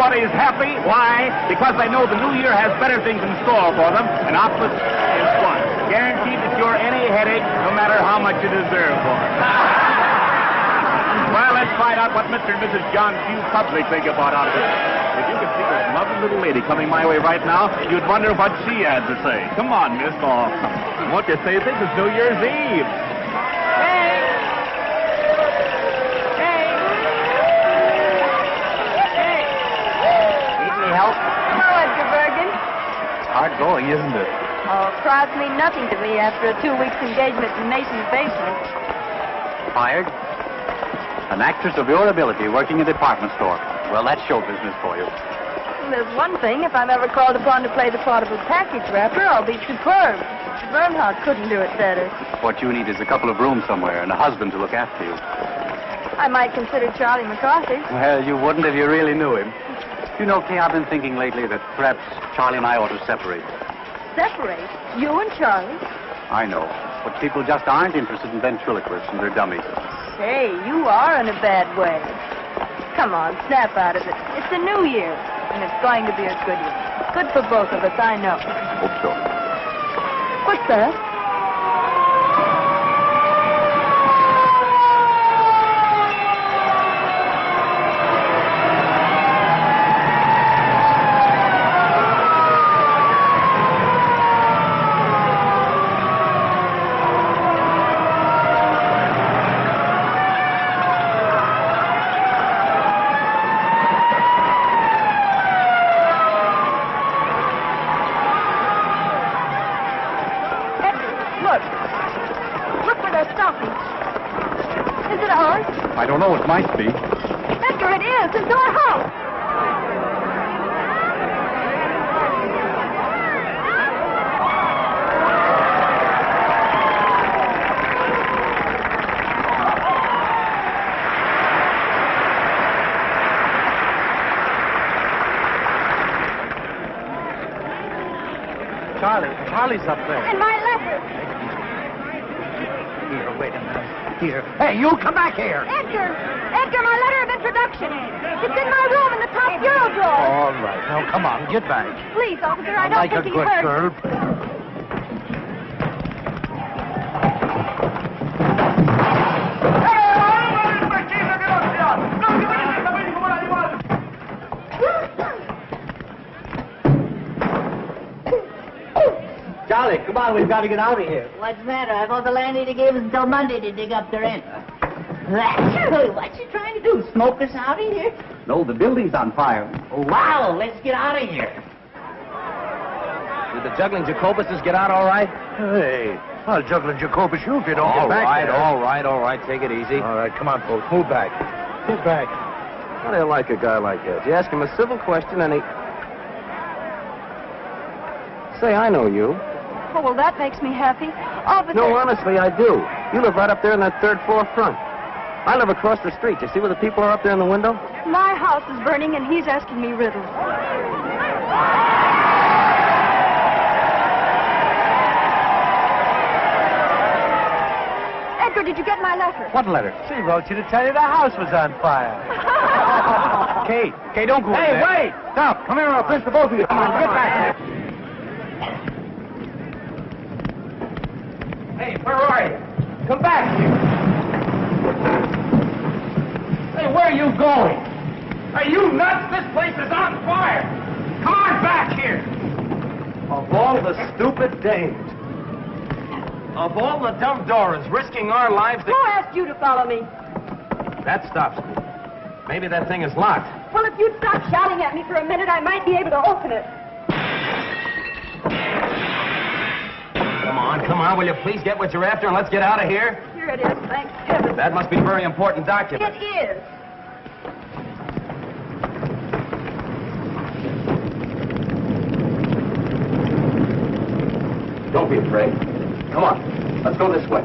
everybody's happy. Why? Because they know the new year has better things in store for them, and optimism is fun. Guaranteed to cure any headache, no matter how much you deserve for it. Well, let's find out what Mr. and Mrs. John Q. Public think about out of it. If you could see this lovely little lady coming my way right now, you'd wonder what she had to say. Come on, miss. Oh, won't you say this is New Year's Eve? Hard going, isn't it? Oh, crowds mean nothing to me after a 2 weeks engagement in Mason's basement. Fired? An actress of your ability working in a department store. Well, that's show business for you. Well, there's one thing. If I'm ever called upon to play the part of a package wrapper, I'll be superb. Bernhardt couldn't do it better. What you need is a couple of rooms somewhere and a husband to look after you. I might consider Charlie McCarthy. Well, you wouldn't if you really knew him. You know, Kay, I've been thinking lately that perhaps Charlie and I ought to separate. Separate? You and Charlie? I know, but people just aren't interested in ventriloquists and their dummies. Hey, you are in a bad way. Come on, snap out of it. It's a new year, and it's going to be a good year. Good for both of us, I know. Hope so. What's that? I don't know. It might be. Edgar, it is. It's our house. Charlie's up there. And my letter. Here, wait a minute. Here. Hey, you come back here. Edgar, my letter of introduction. It's in my room in the top bureau drawer. All right. Now, come on, get back. Please, officer, I don't like think a he good hurt. girl. Charlie, come on, we've got to get out of here. What's the matter? I thought the landlady gave us until Monday to dig up the rent. What's she trying to do? Smoke us out of here? No, the building's on fire. Oh, wow, let's get out of here. Did the juggling Jacobuses get out all right? Hey, I'll juggle Jacobus you if you don't get back there. All right. Take it easy. All right, come on, folks. Move back. Get back. How do you like a guy like that? You ask him a civil question and he... Say, I know you. Oh, well, that makes me happy. Officer... No, honestly, I do. You live right up there in that third floor front. I live across the street. You see where the people are up there in the window? My house is burning, and he's asking me riddles. Edgar, did you get my letter? What letter? She wrote you to tell you the house was on fire. Kay, don't go in there. Hey, wait! Stop! Come here, I'll pinch the both of you. Come on, get back here. Hey, where are you? Come back here. Hey, where are you going? Are you nuts? This place is on fire. Come on back here. Of all the stupid dames. Of all the dumb Dorans risking our lives to... Who asked you to follow me? That stops me. Maybe that thing is locked. Well, if you'd stop shouting at me for a minute, I might be able to open it. Come on, will you please get what you're after and let's get out of here? Here it is, thank heaven. That must be a very important document. It is. Don't be afraid. Come on, let's go this way.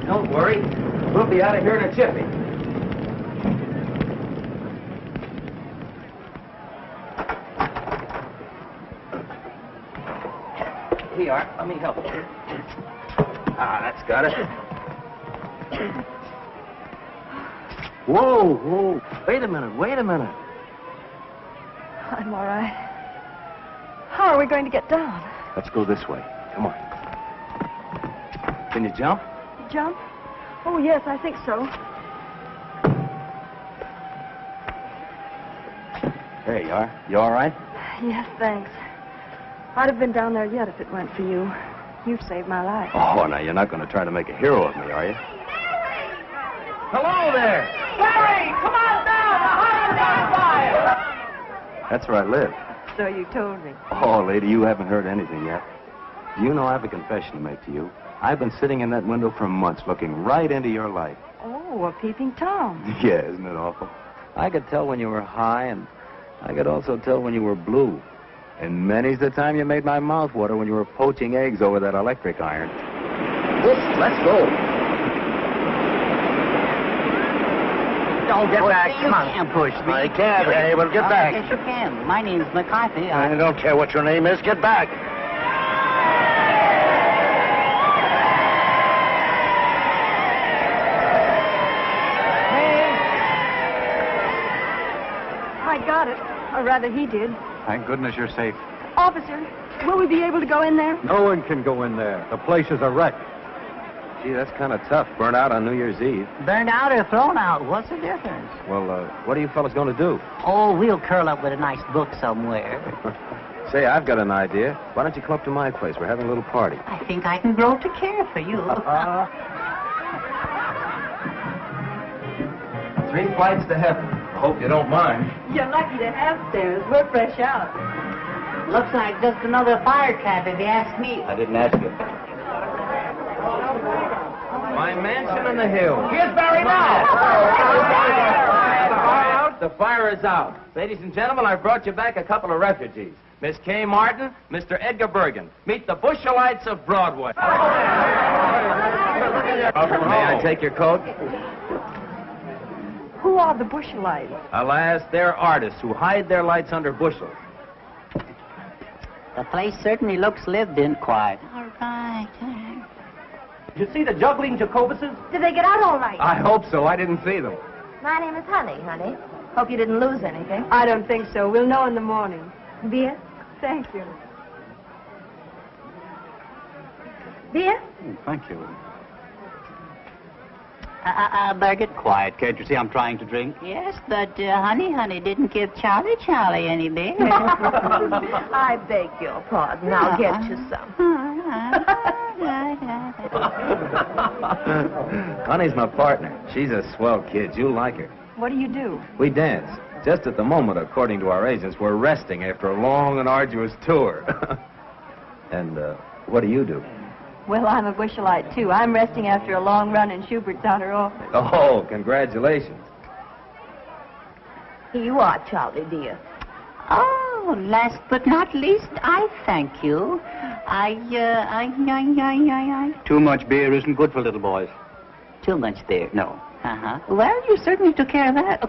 Don't worry. We'll be out of here in a jiffy. Here you are. Let me help you. Ah, that's got it. Whoa, whoa. Wait a minute. I'm all right. How are we going to get down? Let's go this way. Come on. Can you jump? Jump? Oh, yes, I think so. There you are. You all right? Yes, thanks. I'd have been down there yet if it weren't for you. You've saved my life. Oh, now you're not going to try to make a hero of me, are you? Hello there! Larry, come on down! The house is on fire! That's where I live. So you told me. Oh, lady, you haven't heard anything yet. Do you know I have a confession to make to you? I've been sitting in that window for months looking right into your life. Oh, a peeping Tom. Yeah, isn't it awful? I could tell when you were high, and I could also tell when you were blue. And many's the time you made my mouth water when you were poaching eggs over that electric iron. Let's go. Don't get back. You can't push me. I can't. Hey, well, get back. Yes, you can. My name's McCarthy. I don't care what your name is. Get back. I got it. Or rather, he did. Thank goodness you're safe. Officer, will we be able to go in there? No one can go in there. The place is a wreck. Gee, that's kind of tough. Burnt out on New Year's Eve. Burned out or thrown out? What's the difference? Well, what are you fellas going to do? Oh, we'll curl up with a nice book somewhere. Say, I've got an idea. Why don't you come up to my place? We're having a little party. I think I can grow to care for you. 3 flights to heaven. I hope you don't mind. You're lucky to have stairs. We're fresh out. Looks like just another fire trap, if you ask me. I didn't ask you. My mansion on the hill. Here's Barry now. The fire is out. Ladies and gentlemen, I've brought you back a couple of refugees. Miss Kay Martin, Mr. Edgar Bergen. Meet the Bushelites of Broadway. May I take your coat? Who are the Bushelites? Alas, they're artists who hide their lights under bushels. The place certainly looks lived in quiet. All right. Did you see the juggling Jacobuses? Did they get out all right? I hope so. I didn't see them. My name is Honey. Hope you didn't lose anything. I don't think so. We'll know in the morning. Beer? Thank you. Beer? Thank you. Bergen? Quiet. Can't you see I'm trying to drink? Yes, but Honey didn't give Charlie any beer. I beg your pardon. I'll get you some. Honey's my partner. She's a swell kid. You'll like her. What do you do? We dance. Just at the moment, according to our agents, we're resting after a long and arduous tour. And what do you do? Well, I'm a Bushelite, too. I'm resting after a long run in Schubert's outer office. Oh, congratulations. Here you are, Charlie, dear. Oh, last but not least, I thank you. Too much beer isn't good for little boys. Too much beer. No. Well, you certainly took care of that.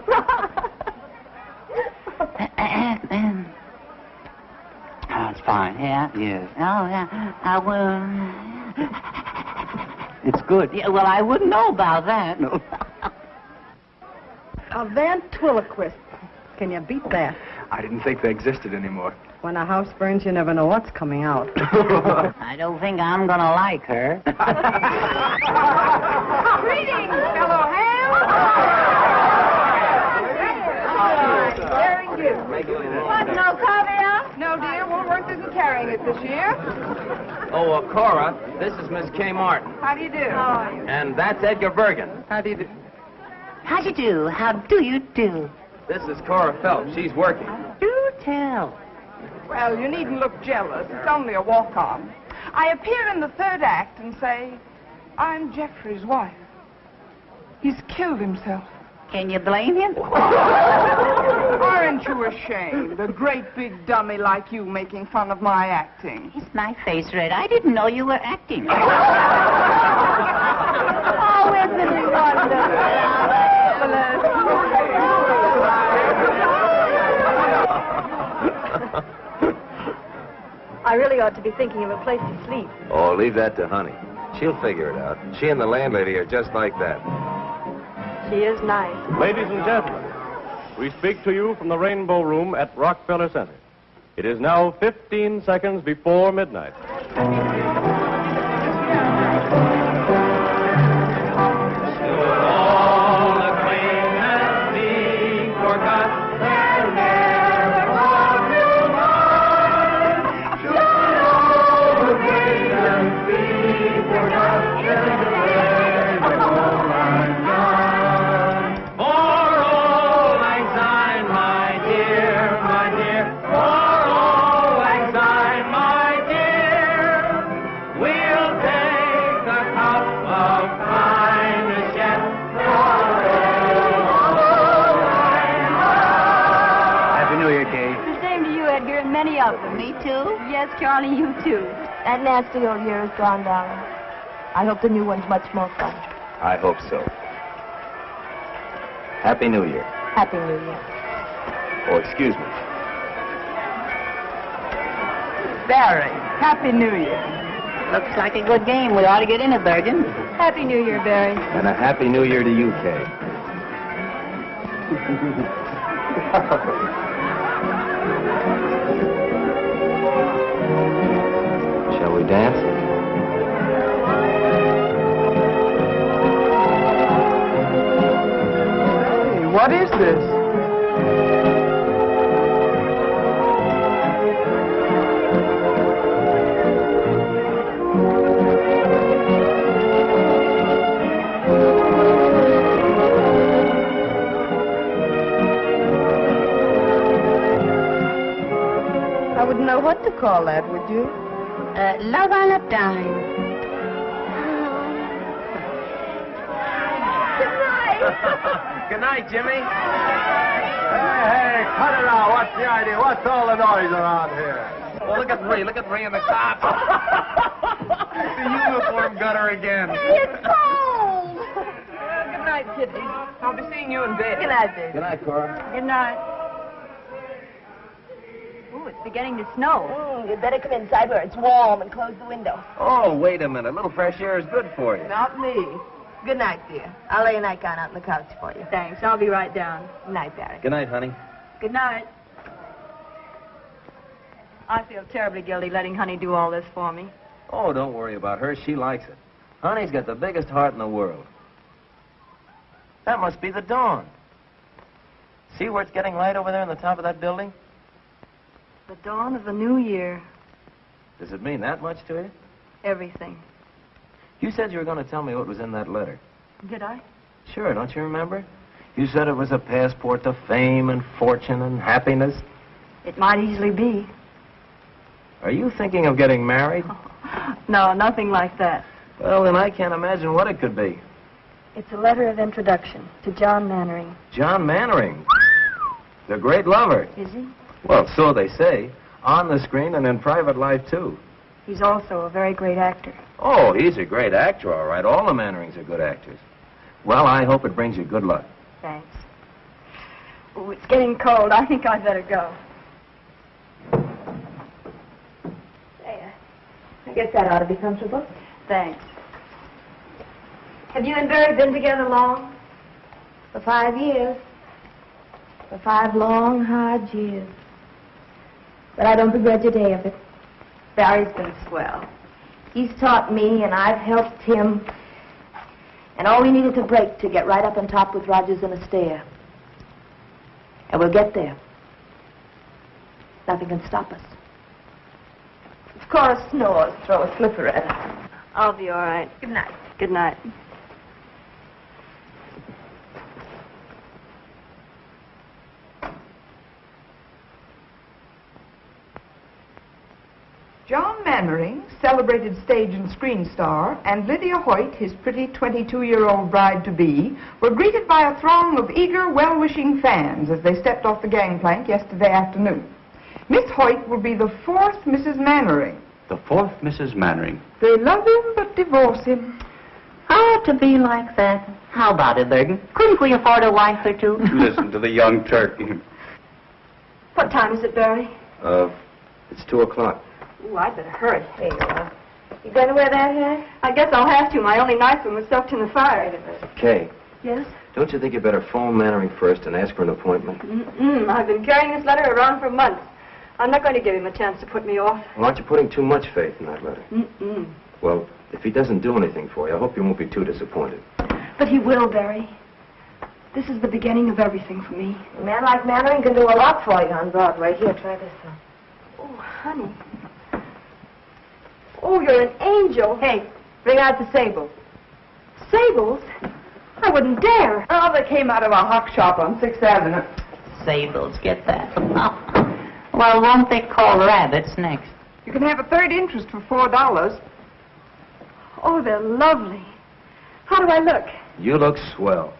Oh, it's fine. Yeah? Yes. Oh, yeah. I will. It's good. Yeah, well, I wouldn't know about that. No. A ventriloquist. Can you beat that? I didn't think they existed anymore. When a house burns, you never know what's coming out. I don't think I'm gonna like her. Greetings, fellow ham! Daring you. What, no caviar? No, dear. Woolworth isn't carrying it this year. Oh, Cora, this is Miss Kay Martin. How do you do? How are you? And that's Edgar Bergen. How do you do? How do you do? How do you do? This is Cora Phelps. She's working. Do tell. Well, you needn't look jealous. It's only a walk-on. I appear in the third act and say, I'm Jeffrey's wife. He's killed himself. Can you blame him? Aren't you ashamed? A great big dummy like you making fun of my acting. Is my face red? I didn't know you were acting. Oh, isn't it wonderful? I really ought to be thinking of a place to sleep. Oh, leave that to Honey. She'll figure it out. She and the landlady are just like that. She is nice. Ladies and gentlemen, we speak to you from the Rainbow Room at Rockefeller Center. It is now 15 seconds before midnight. Many of them. Me too? Yes, Charlie, you too. That nasty old year is gone, darling. I hope the new one's much more fun. I hope so. Happy New Year. Happy New Year. Oh, excuse me. Barry, Happy New Year. Looks like a good game. We ought to get in it, Bergen. Happy New Year, Barry. And a Happy New Year to you, Kay. Shall we dance? Hey, what is this? I wouldn't know what to call that, would you? Love on a dime. Good night, Jimmy. Hey, cut it out. What's the idea? What's all the noise around here? Oh, look at Ray. Look at Ray in the cops. The uniform got her again. It's cold. Good night, Kitty. I'll be seeing you in bed. Good night, baby. Good night, Cora. Good night. Ooh, it's beginning to snow. You'd better come inside where it's warm and close the window. Oh, wait a minute. A little fresh air is good for you. Not me. Good night, dear. I'll lay a nightgown out on the couch for you. Thanks. I'll be right down. Good night, Barry. Good night, honey. Good night. I feel terribly guilty letting Honey do all this for me. Oh, don't worry about her. She likes it. Honey's got the biggest heart in the world. That must be the dawn. See where it's getting light over there on the top of that building? The dawn of the new year. Does it mean that much to you? Everything. You said you were going to tell me what was in that letter. Did I? Sure, don't you remember? You said it was a passport to fame and fortune and happiness. It might easily be. Are you thinking of getting married? No, nothing like that. Well, then I can't imagine what it could be. It's a letter of introduction to John Mannering. John Mannering. The great lover. Is he? Well, so they say. On the screen and in private life, too. He's also a very great actor. Oh, he's a great actor, all right. All the Mannerings are good actors. Well, I hope it brings you good luck. Thanks. Oh, it's getting cold. I think I'd better go. There. I guess that ought to be comfortable. Thanks. Have you and Barry been together long? For 5 years. For 5 long, hard years. But I don't begrudge a day of it. Barry's been swell. He's taught me, and I've helped him. And all we needed to break to get right up on top with Rogers and Astaire. And we'll get there. Nothing can stop us. If Cora snores, throw a slipper at her. I'll be all right. Good night. Good night. John Mannering, celebrated stage and screen star, and Lydia Hoyt, his pretty 22-year-old bride-to-be, were greeted by a throng of eager, well-wishing fans as they stepped off the gangplank yesterday afternoon. Miss Hoyt will be the 4th Mrs. Mannering. The 4th Mrs. Mannering. They love him but divorce him. Oh, to be like that. How about it, Bergen? Couldn't we afford a wife or two? Listen to the young turkey. What time is it, Barry? It's 2 o'clock. Ooh, I'd better hurry. There you are. You going to wear that hat? I guess I'll have to. My only nice one was soaked in the fire. Kay, Yes? Don't you think you better phone Mannering first and ask for an appointment? I've been carrying this letter around for months. I'm not going to give him a chance to put me off. Well, aren't you putting too much faith in that letter? Well, if he doesn't do anything for you, I hope you won't be too disappointed. But he will, Barry. This is the beginning of everything for me. A man like Mannering can do a lot for you on Broadway. Here, try this one. Oh, honey. Oh, you're an angel. Hey, bring out the sables. Sables? I wouldn't dare. Oh, they came out of a hock shop on 6th Avenue. Sables, get that. Well, won't they call rabbits next? You can have a third interest for $4. Oh, they're lovely. How do I look? You look swell.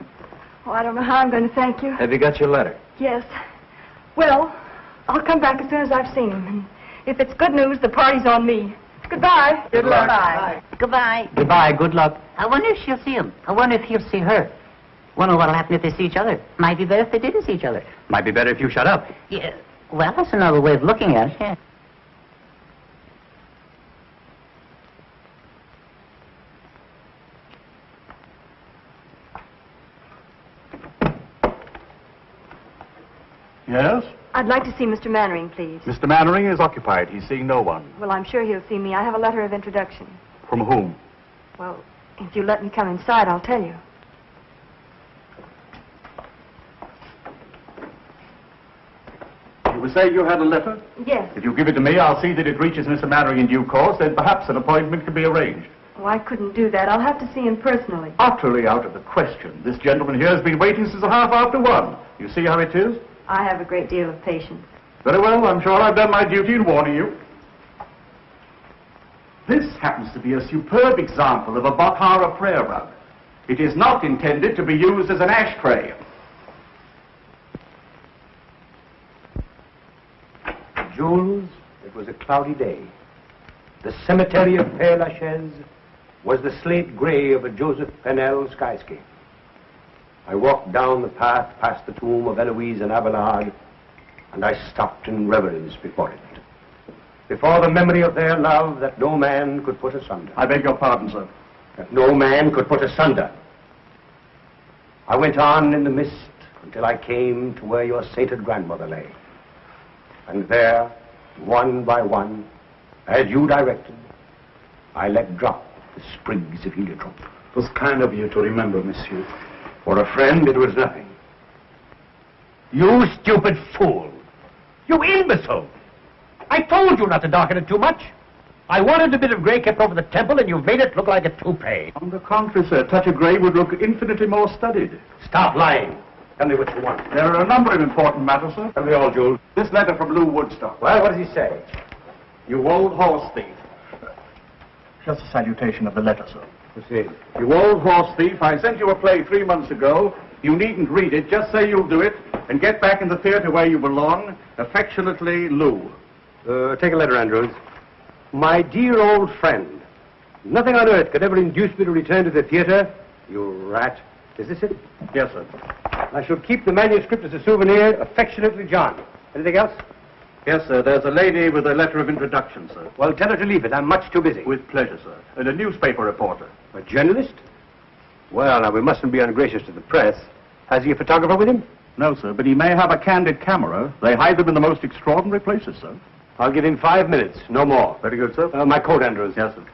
Oh, I don't know how I'm going to thank you. Have you got your letter? Yes. Well, I'll come back as soon as I've seen him. And if it's good news, the party's on me. Goodbye. Good luck. Bye. Goodbye. Goodbye. Good luck. I wonder if she'll see him. I wonder if he'll see her. Wonder what'll happen if they see each other. Might be better if they didn't see each other. Might be better if you shut up. Yeah. Well, that's another way of looking at it. Yeah. Yes? I'd like to see Mr. Mannering, please. Mr. Mannering is occupied. He's seeing no one. Well, I'm sure he'll see me. I have a letter of introduction. From whom? Well, if you let me come inside, I'll tell you. You were saying you had a letter? Yes. If you give it to me, I'll see that it reaches Mr. Mannering in due course, then perhaps an appointment can be arranged. Oh, I couldn't do that. I'll have to see him personally. Utterly out of the question. This gentleman here has been waiting since 1:30. You see how it is? I have a great deal of patience. Very well, I'm sure I've done my duty in warning you. This happens to be a superb example of a Bakhara prayer rug. It is not intended to be used as an ashtray. Jules, it was a cloudy day. The cemetery of Père Lachaise was the slate gray of a Joseph Pennell skyscape. I walked down the path past the tomb of Eloise and Abelard, and I stopped in reverence before it. Before the memory of their love that no man could put asunder. I beg your pardon, sir. That no man could put asunder. I went on in the mist until I came to where your sainted grandmother lay. And there, one by one, as you directed, I let drop the sprigs of heliotrope. It was kind of you to remember, monsieur. For a friend, it was nothing. You stupid fool! You imbecile! I told you not to darken it too much. I wanted a bit of gray kept over the temple, and you've made it look like a toupee. On the contrary, sir, a touch of gray would look infinitely more studied. Stop lying. Tell me what you want. There are a number of important matters, sir. Tell me all, Jules. This letter from Lou Woodstock. Well, what does he say? You old horse thief. Just a salutation of the letter, sir. Proceed. You old horse thief, I sent you a play 3 months ago. You needn't read it. Just say you'll do it and get back in the theater where you belong. Affectionately, Lou. Take a letter, Andrews. My dear old friend, nothing on earth could ever induce me to return to the theater. You rat. Is this it? Yes, sir. I shall keep the manuscript as a souvenir. Affectionately, John. Anything else? Yes, sir. There's a lady with a letter of introduction, sir. Well, tell her to leave it. I'm much too busy. With pleasure, sir. And a newspaper reporter. A journalist? Well, now, we mustn't be ungracious to the press. Has he a photographer with him? No, sir, but he may have a candid camera. They hide them in the most extraordinary places, sir. I'll give him 5 minutes, no more. Very good, sir. My coat, Andrews. Yes, sir.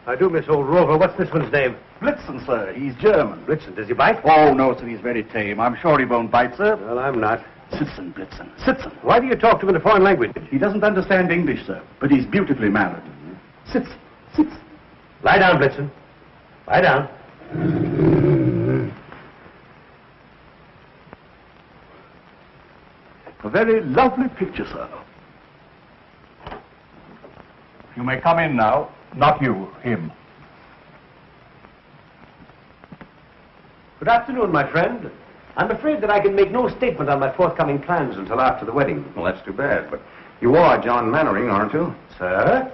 I do miss old Rover. What's this one's name? Blitzen, sir. He's German. Blitzen. Does he bite? Oh, no, sir. He's very tame. I'm sure he won't bite, sir. Well, I'm not. Sitzen, Blitzen. Sitzen. Why do you talk to him in a foreign language? He doesn't understand English, sir, but he's beautifully mannered. Sitzen. Sitzen. Lie down, Blitzen. Lie down. A very lovely picture, sir. You may come in now. Not you, him. Good afternoon, my friend. I'm afraid that I can make no statement on my forthcoming plans until after the wedding. Well, that's too bad, but you are John Mannering, aren't you? Sir?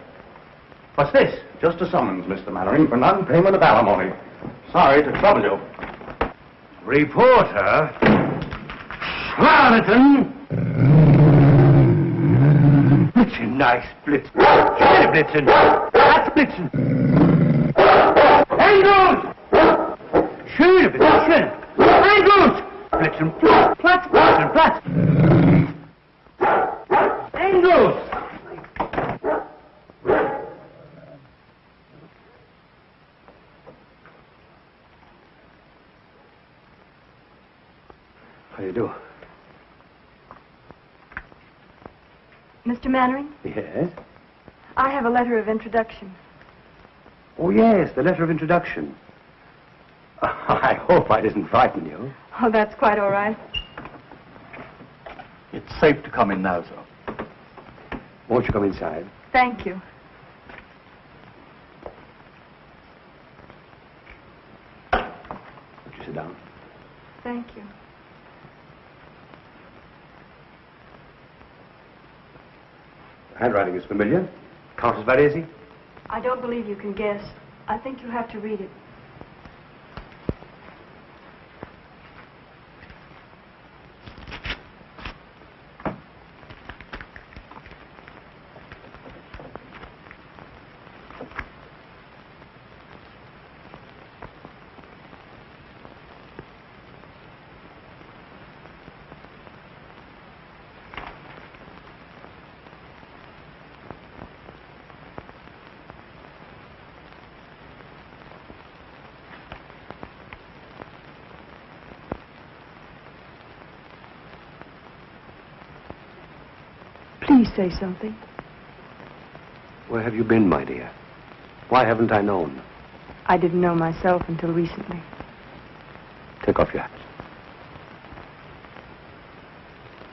What's this? Just a summons, Mr. Mannering, for non-payment of alimony. Sorry to trouble you. Reporter? Charlatan! Blitzen, nice Blitzen. Schöne Blitzen. That's Blitzen. Engels! Schöne Blitzen. Engels! Blitzen, Platz, Blitzen, Platz. Engels! How do you do? Mr. Mannering, Yes? I have a letter of introduction. Oh, yes, the letter of introduction. I hope I didn't frighten you. Oh, that's quite all right. It's safe to come in now, sir. Won't you come inside? Thank you. Won't you sit down? Thank you. Handwriting is familiar. Countess Varese? I don't believe you can guess. I think you have to read it. Please say something. Where have you been, my dear? Why haven't I known? I didn't know myself until recently. Take off your hat.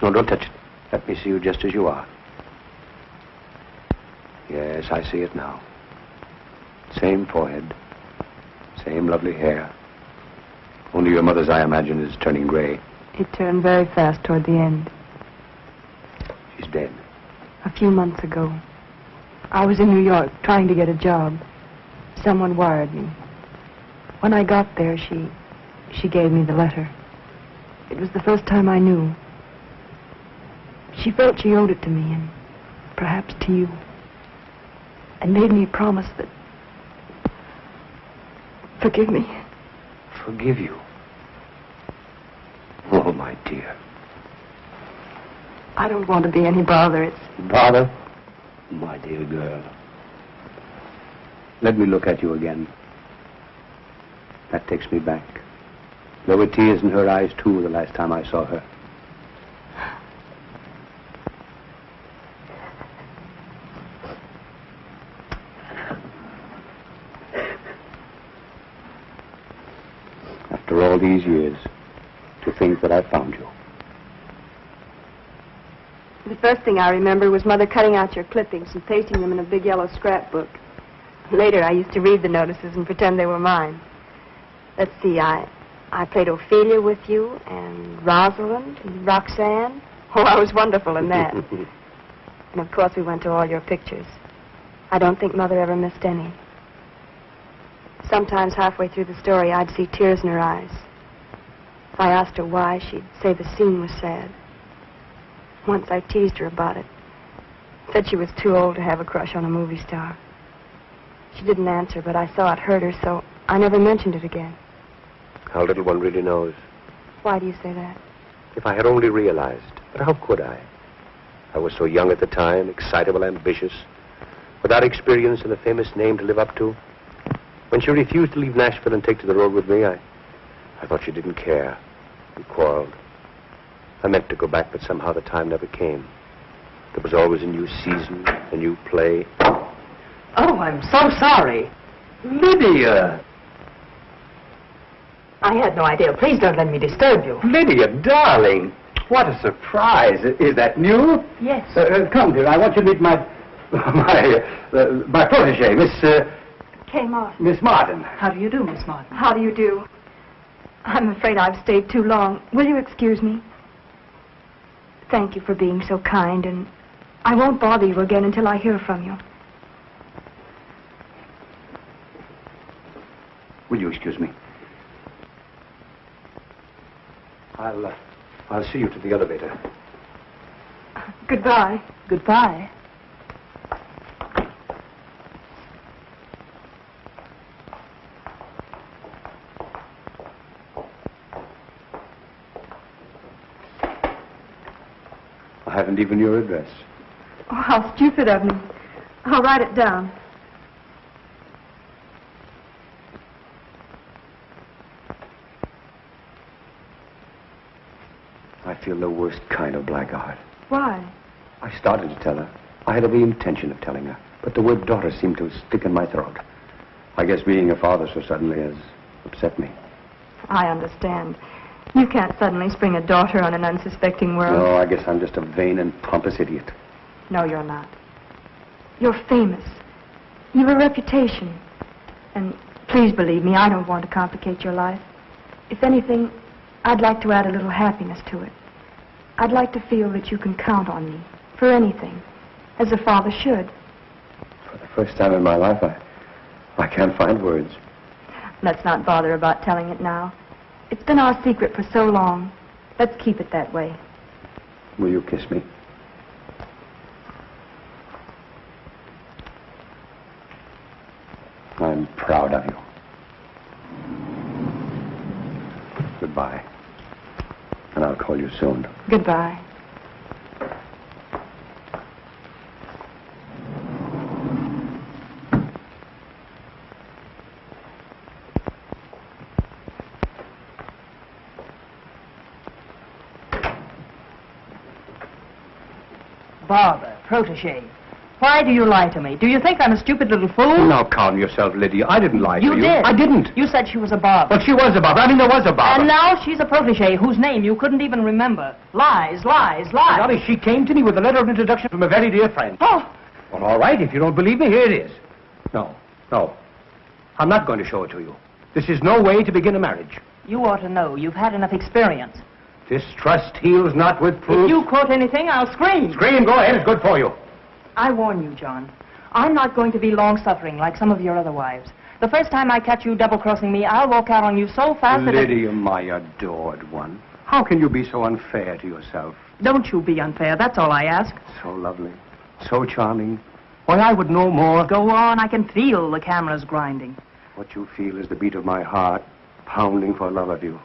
No, don't touch it. Let me see you just as you are. Yes, I see it now. Same forehead. Same lovely hair. Only your mother's, I imagine, is turning gray. It turned very fast toward the end. She's dead. A few months ago. I was in New York trying to get a job. Someone wired me. When I got there, she gave me the letter. It was the first time I knew. She felt she owed it to me, and perhaps to you. And made me promise that... Forgive me. Forgive you? Oh, my dear. I don't want to be any bother. It's... Bother? My dear girl. Let me look at you again. That takes me back. There were tears in her eyes, too, the last time I saw her. After all these years, to think that I found you. The first thing I remember was Mother cutting out your clippings and pasting them in a big yellow scrapbook. Later, I used to read the notices and pretend they were mine. Let's see, I played Ophelia with you, and Rosalind, and Roxanne. Oh, I was wonderful in that. And, of course, we went to all your pictures. I don't think Mother ever missed any. Sometimes halfway through the story, I'd see tears in her eyes. If I asked her why, she'd say the scene was sad. Once I teased her about it. Said she was too old to have a crush on a movie star. She didn't answer, but I saw it hurt her, so I never mentioned it again. How little one really knows. Why do you say that? If I had only realized. But how could I? I was so young at the time, excitable, ambitious, without experience and a famous name to live up to. When she refused to leave Nashville and take to the road with me, I thought she didn't care. We quarreled. I meant to go back, but somehow the time never came. There was always a new season, a new play. Oh, I'm so sorry. Lydia! I had no idea. Please don't let me disturb you. Lydia, darling! What a surprise. Is that new? Yes. Come, dear. I want you to meet my My protege, Miss... Kay Martin. Miss Martin. How do you do, Miss Martin? How do you do? I'm afraid I've stayed too long. Will you excuse me? Thank you for being so kind, and I won't bother you again until I hear from you. Will you excuse me? I'll see you to the elevator. Goodbye. Goodbye. I haven't even your address. Oh, how stupid of me. I'll write it down. I feel the worst kind of blackguard. Why? I started to tell her. I had every intention of telling her, but the word daughter seemed to stick in my throat. I guess being a father so suddenly has upset me. I understand. You can't suddenly spring a daughter on an unsuspecting world. No, I guess I'm just a vain and pompous idiot. No, you're not. You're famous. You've a reputation. And please believe me, I don't want to complicate your life. If anything, I'd like to add a little happiness to it. I'd like to feel that you can count on me for anything, as a father should. For the first time in my life, I can't find words. Let's not bother about telling it now. It's been our secret for so long. Let's keep it that way. Will you kiss me? I'm proud of you. Goodbye. And I'll call you soon. Goodbye. Barbara, protege. Why do you lie to me? Do you think I'm a stupid little fool? Now calm yourself, Lydia. I didn't lie to you. You did. I didn't. You said she was a Barbara. But she was a Barbara. I mean, there was a Barbara. And now she's a protege whose name you couldn't even remember. Lies, lies, lies. Dolly, she came to me with a letter of introduction from a very dear friend. Oh. Well, all right. If you don't believe me, here it is. No. I'm not going to show it to you. This is no way to begin a marriage. You ought to know. You've had enough experience. Distrust heals not with proof. If you quote anything, I'll scream. Scream, go ahead. It's good for you. I warn you, John. I'm not going to be long-suffering like some of your other wives. The first time I catch you double-crossing me, I'll walk out on you so fast that... Lydia, my adored one. How can you be so unfair to yourself? Don't you be unfair. That's all I ask. So lovely. So charming. Why, I would know more. Go on. I can feel the cameras grinding. What you feel is the beat of my heart, pounding for love of you.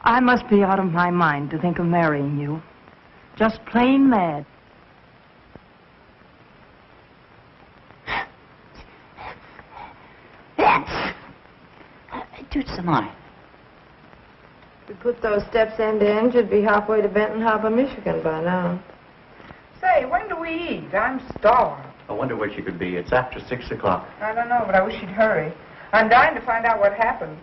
I must be out of my mind to think of marrying you. Just plain mad. Do some more. If we put those steps end to end, you'd be halfway to Benton Harbor, Michigan by now. Say, when do we eat? I'm starved. I wonder where she could be. It's after 6 o'clock. I don't know, but I wish she'd hurry. I'm dying to find out what happened.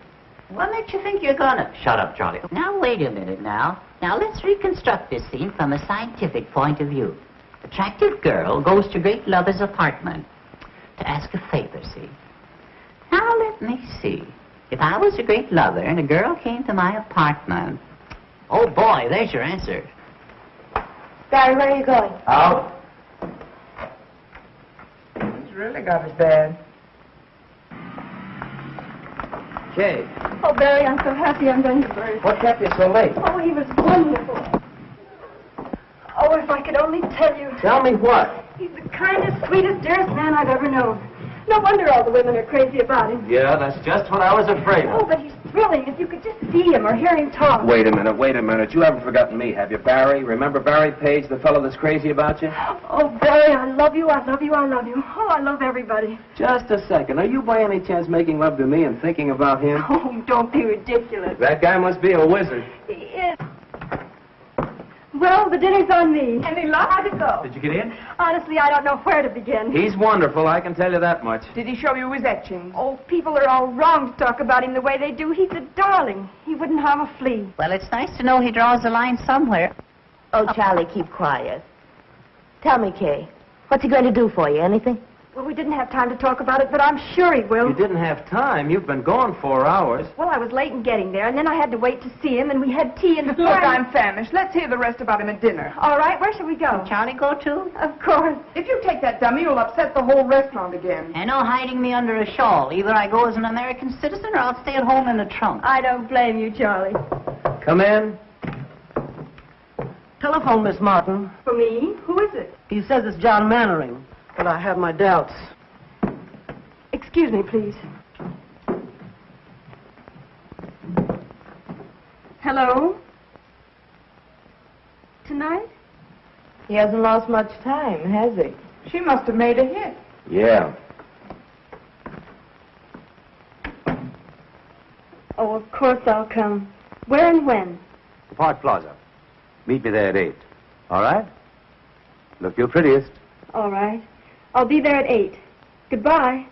What makes you think you're gonna? Shut up, Charlie. Now, wait a minute now. Now, let's reconstruct this scene from a scientific point of view. Attractive girl goes to great lover's apartment to ask a favor, see? Now, let me see. If I was a great lover and a girl came to my apartment... Oh, boy, there's your answer. Barry, where are you going? Out. He's really got us bad. Kay, Oh, Barry, I'm so happy I'm going to birth. what kept you so late? Oh, he was wonderful. Oh, if I could only tell you. Tell me what? He's the kindest, sweetest, dearest man I've ever known. No wonder all the women are crazy about him. Yeah, that's just what I was afraid Oh, of. but he's thrilling. If you could just see him or hear him talk. Wait a minute. You haven't forgotten me, have you, Barry? Remember Barry Page, the fellow that's crazy about you? Oh, Barry, I love you, I love you, I love you. Oh, I love everybody. Just a second. Are you by any chance making love to me and thinking about him? Oh, don't be ridiculous. That guy must be a wizard. He is. Well, the dinner's on me. Any luck? How'd it go? Did you get in? Honestly, I don't know where to begin. He's wonderful, I can tell you that much. Did he show you his etchings? Oh, people are all wrong to talk about him the way they do. He's a darling. He wouldn't harm a flea. Well, it's nice to know he draws the line somewhere. Oh, Charlie, keep quiet. Tell me, Kay, what's he going to do for you? Anything? Well, we didn't have time to talk about it, but I'm sure he will. You didn't have time. You've been gone 4 hours. Well, I was late in getting there, and then I had to wait to see him, and we had tea and... Look, I'm famished. Let's hear the rest about him at dinner. All right, where shall we go? Can Charlie go too? Of course. If you take that dummy, you'll upset the whole restaurant again. And no hiding me under a shawl. Either I go as an American citizen or I'll stay at home in the trunk. I don't blame you, Charlie. Come in. Telephone, Miss Martin. For me? Who is it? He says it's John Mannering, but I have my doubts. Excuse me, please. Hello? Tonight? He hasn't lost much time, has he? She must have made a hit. Yeah. Oh, of course I'll come. Where and when? The Park Plaza. Meet me there at 8. All right? Look your prettiest. All right. I'll be there at 8. Goodbye.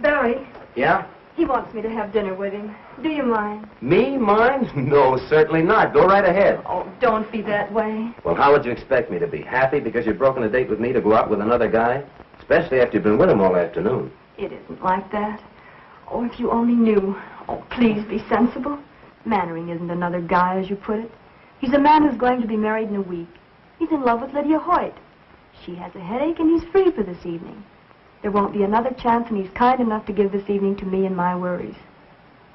Barry, Yeah? he wants me to have dinner with him. Do you mind? Me? Mine? No, certainly not. Go right ahead. Oh, don't be that way. Well, how would you expect me to be? Happy because you've broken a date with me to go out with another guy? Especially after you've been with him all afternoon. It isn't like that. Oh, if you only knew. Oh, please be sensible. Mannering isn't another guy, as you put it. He's a man who's going to be married in a week. He's in love with Lydia Hoyt. She has a headache, and he's free for this evening. There won't be another chance, and he's kind enough to give this evening to me and my worries.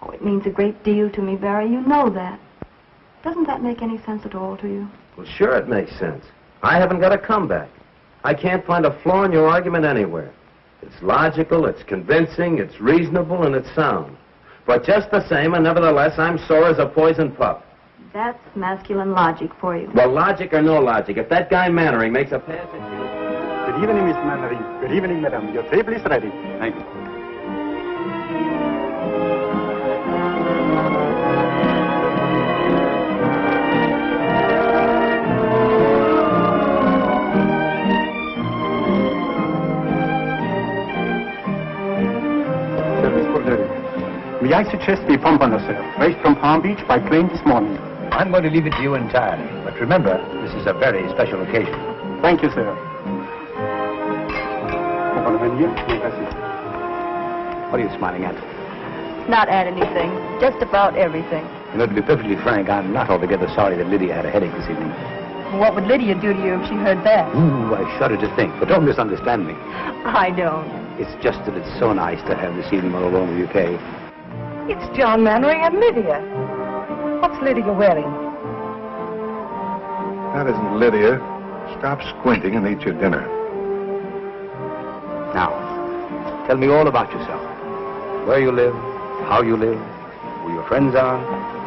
Oh, it means a great deal to me, Barry. You know that. Doesn't that make any sense at all to you? Well, sure it makes sense. I haven't got a comeback. I can't find a flaw in your argument anywhere. It's logical, it's convincing, it's reasonable, and it's sound. But just the same, and nevertheless, I'm sore as a poisoned pup. That's masculine logic for you. Well, logic or no logic, if that guy Mannering makes a pass at you... Good evening, Miss Mannering. Good evening, madam. Your table is ready. Thank you. Service for lady. May I suggest we pump on ourselves? Raced from Palm Beach by plane this morning. I'm going to leave it to you entirely. But remember, this is a very special occasion. Thank you, sir. What are you smiling at? Not at anything. Just about everything. You know, to be perfectly frank, I'm not altogether sorry that Lydia had a headache this evening. What would Lydia do to you if she heard that? Ooh, I shudder to think. But don't misunderstand me. I don't. It's just that it's so nice to have this evening all alone with you, Kay. It's John Mannering and Lydia. What's Lydia wearing? That isn't Lydia. Stop squinting and eat your dinner. Now, tell me all about yourself. Where you live, how you live, who your friends are,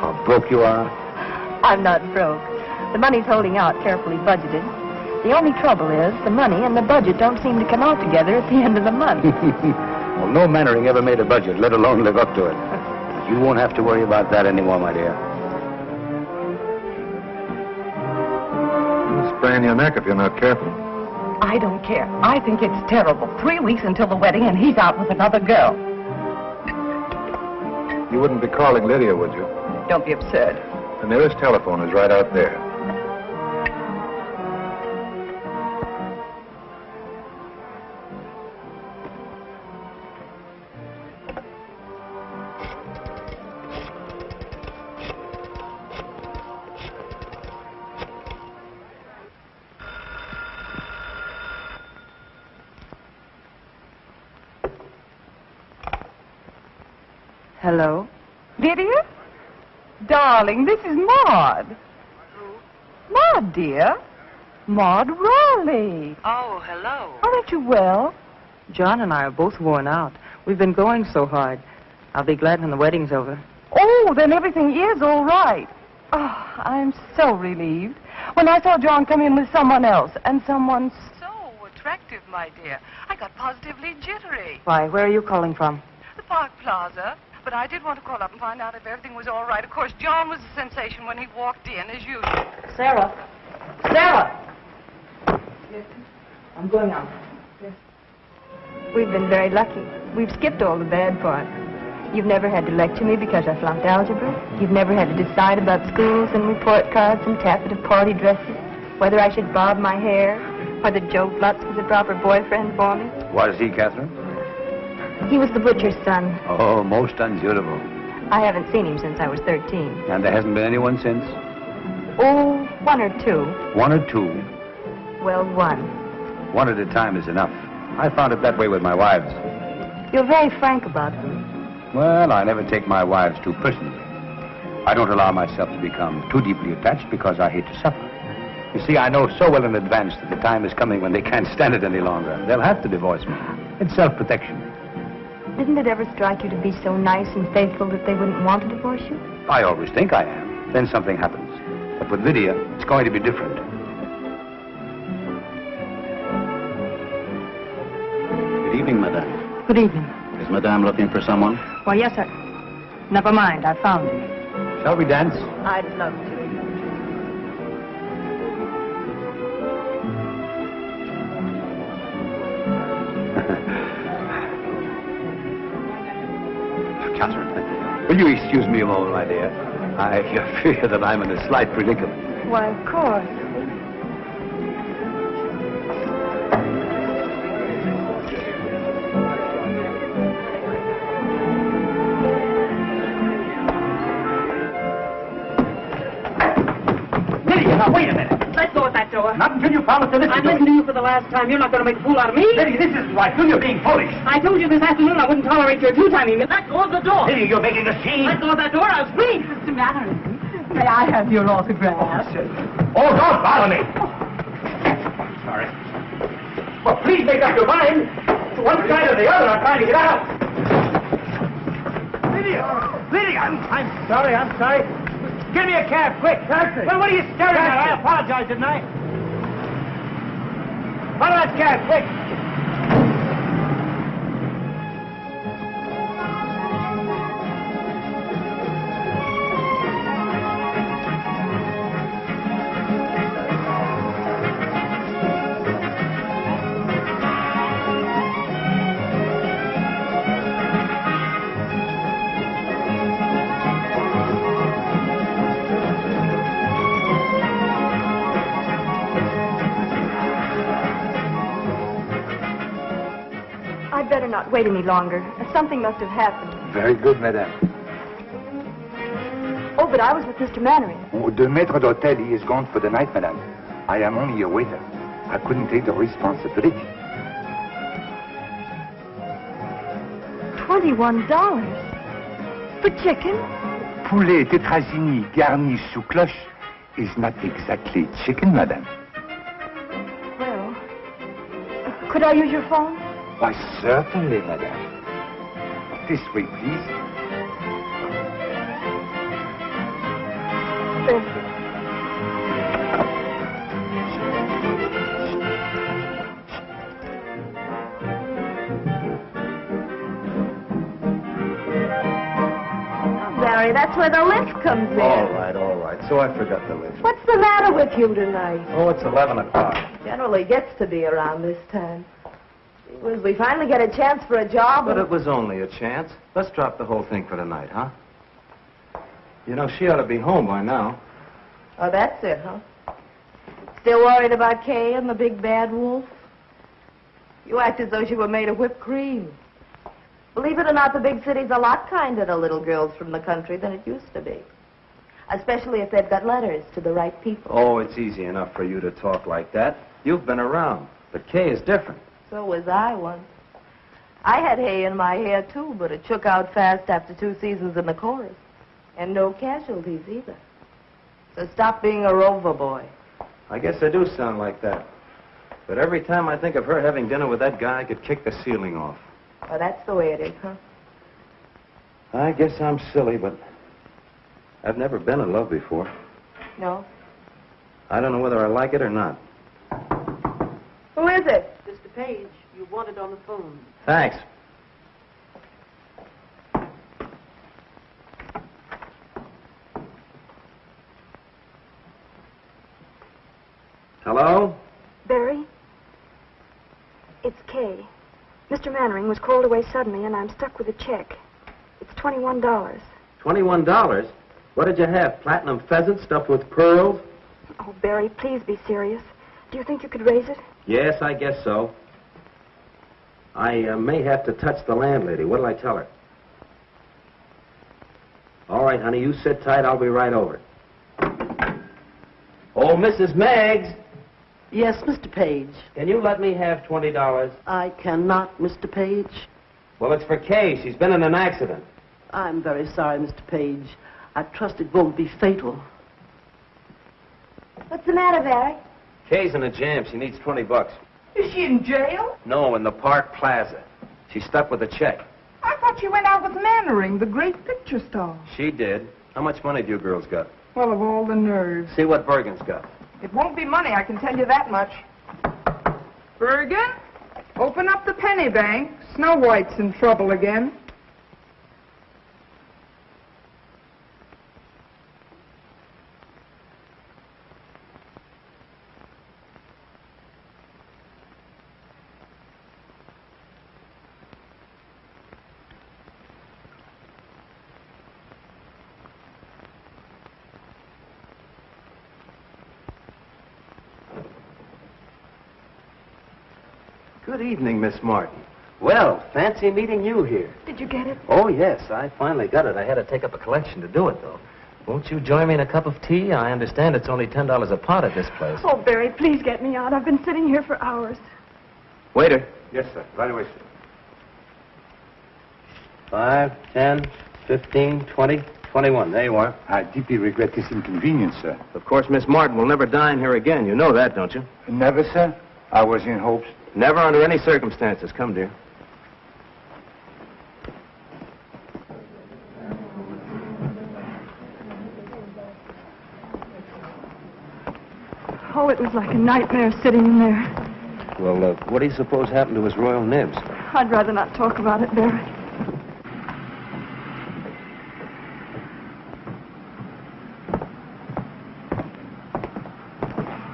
how broke you are. I'm not broke. The money's holding out, carefully budgeted. The only trouble is the money and the budget don't seem to come out together at the end of the month. Well, no Mannering ever made a budget, let alone live up to it. But you won't have to worry about that anymore, my dear. You'll sprain your neck if you're not careful. I don't care. I think it's terrible. 3 weeks until the wedding, and he's out with another girl. You wouldn't be calling Lydia, would you? Don't be absurd. The nearest telephone is right out there. Hello? Lydia? Darling, this is Maud. Maud, dear. Maud Raleigh. Oh, hello. Aren't you well? John and I are both worn out. We've been going so hard. I'll be glad when the wedding's over. Oh, then everything is all right. Oh, I'm so relieved. When I saw John come in with someone else, and someone so attractive, my dear, I got positively jittery. Why, where are you calling from? The Park Plaza. But I did want to call up and find out if everything was all right. Of course, John was a sensation when he walked in, as usual. Sarah! Sarah! Yes. I'm going out. We've been very lucky. We've skipped all the bad parts. You've never had to lecture me because I flunked algebra. You've never had to decide about schools and report cards and taffeta party dresses, whether I should bob my hair, whether Joe Flutz was a proper boyfriend for me. Was he, Catherine? He was the butcher's son. Oh, most unsuitable. I haven't seen him since I was 13. And there hasn't been anyone since? Oh, one or two. One or two? Well, one. One at a time is enough. I found it that way with my wives. You're very frank about them. Well, I never take my wives too personally. I don't allow myself to become too deeply attached because I hate to suffer. You see, I know so well in advance that the time is coming when they can't stand it any longer. They'll have to divorce me. It's self-protection. Didn't it ever strike you to be so nice and faithful that they wouldn't want to divorce you? I always think I am. Then something happens. But with Lydia, it's going to be different. Good evening, madame. Good evening. Is madame looking for someone? Why, yes, sir. Never mind, I found him. Shall we dance? I'd love to. Catherine, will you excuse me a moment, my dear? I fear that I'm in a slight predicament. Why, of course. Lydia, now wait a minute. Let go of that door. Not until you promise to listen I'm to listening me. to you for the last time. You're not going to make a fool out of me. Lydia, this isn't right. You're being foolish. I told you this afternoon I wouldn't tolerate your two-timing. Let go of the door. Lydia, you're making a scene. Let go of that door. I'll scream. Mr. Mannering, may I have your autograph? Oh, don't bother me. Sorry. Well, please make up your mind. To one side or the other, I'm trying to get out. Lydia! Lydia! I'm sorry. Give me a cab, quick. Taxi. Well, what are you staring at? I apologize, didn't I? Follow that cab, quick. I'd better not wait any longer. Something must have happened. Very good, madame. Oh, but I was with Mr. Mannering. The maître d'hôtel, he is gone for the night, madame. I am only a waiter. I couldn't take the responsibility. $21 for chicken? Poulet tétrazini garni sous cloche is not exactly chicken, madame. Well, could I use your phone? Why, certainly, madame. This way, please. Thank you. Barry, that's where the lift comes in. All right. So I forgot the lift. What's the matter with you tonight? Oh, it's 11 o'clock. Generally gets to be around this time. We finally get a chance for a job. But it was only a chance. Let's drop the whole thing for tonight, huh? You know, she ought to be home by now. Oh, that's it, huh? Still worried about Kay and the big bad wolf? You act as though she were made of whipped cream. Believe it or not, the big city's a lot kinder to little girls from the country than it used to be. Especially if they've got letters to the right people. Oh, it's easy enough for you to talk like that. You've been around. But Kay is different. So was I once. I had hay in my hair, too, but it shook out fast after 2 seasons in the chorus. And no casualties, either. So stop being a rover boy. I guess I do sound like that. But every time I think of her having dinner with that guy, I could kick the ceiling off. Well, that's the way it is, huh? I guess I'm silly, but I've never been in love before. No? I don't know whether I like it or not. Who is it? Mr. Page, you wanted on the phone. Thanks. Hello? Barry? It's Kay. Mr. Mannering was called away suddenly, and I'm stuck with a check. It's $21. $21? What did you have? Platinum pheasant stuffed with pearls? Oh, Barry, please be serious. Do you think you could raise it? Yes, I guess so. I may have to touch the landlady. What'll I tell her? All right, honey, you sit tight. I'll be right over. Oh, Mrs. Meggs. Yes, Mr. Page. Can you let me have $20? I cannot, Mr. Page. Well, it's for Kay. She's been in an accident. I'm very sorry, Mr. Page. I trust it won't be fatal. What's the matter, Barry? Kay's in a jam. She needs $20. Is she in jail? No, in the Park Plaza. She's stuck with a check. I thought she went out with Mannering, the great picture star. She did. How much money do you girls got? Well, of all the nerves. See what Bergen's got. It won't be money, I can tell you that much. Bergen, open up the penny bank. Snow White's in trouble again. Good evening, Miss Martin. Well, fancy meeting you here. Did you get it? Oh, yes, I finally got it. I had to take up a collection to do it, though. Won't you join me in a cup of tea? I understand it's only $10 a pot at this place. Oh, Barry, please get me out. I've been sitting here for hours. Waiter. Yes, sir. Right away, sir. 5, 10, 15, 20, 21. There you are. I deeply regret this inconvenience, sir. Of course, Miss Martin will never dine here again. You know that, don't you? Never, sir. I was in hopes. Never under any circumstances. Come, dear. Oh, it was like a nightmare sitting in there. Well, what do you suppose happened to his royal nibs? I'd rather not talk about it, Barry.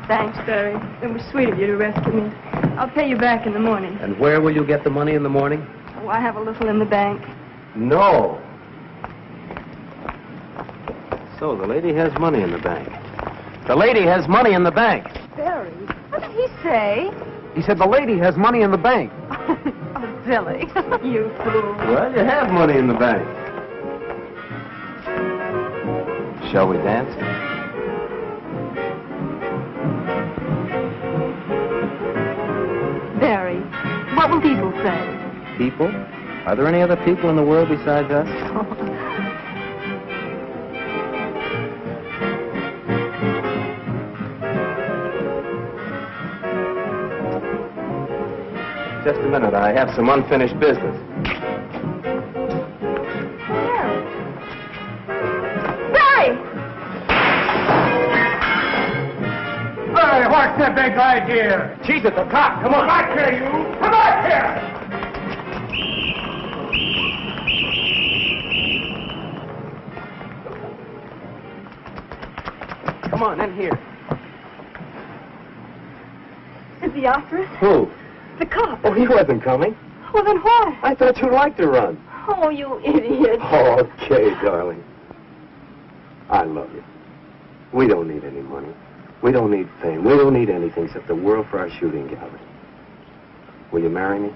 Thanks, Barry. It was sweet of you to rescue me. I'll pay you back in the morning. And where will you get the money in the morning? Oh, I have a little in the bank. No. So the lady has money in the bank. The lady has money in the bank. Barry, what did he say? He said the lady has money in the bank. Oh, Billy, you fool. Well, you have money in the bank. Shall we dance? Barry, what will people say? People? Are there any other people in the world besides us? Just a minute. I have some unfinished business. Barry! Hey, what's the big idea? Jesus, the cop! Come on! Come back here, you! Come back here! Come on, in here. Is he after us? Who? The cop. Oh, he wasn't coming. Well, then why? I thought you'd like to run. Oh, you idiot. Oh, okay, darling. I love you. We don't need any money. We don't need fame. We don't need anything except the world for our shooting gallery. Will you marry me?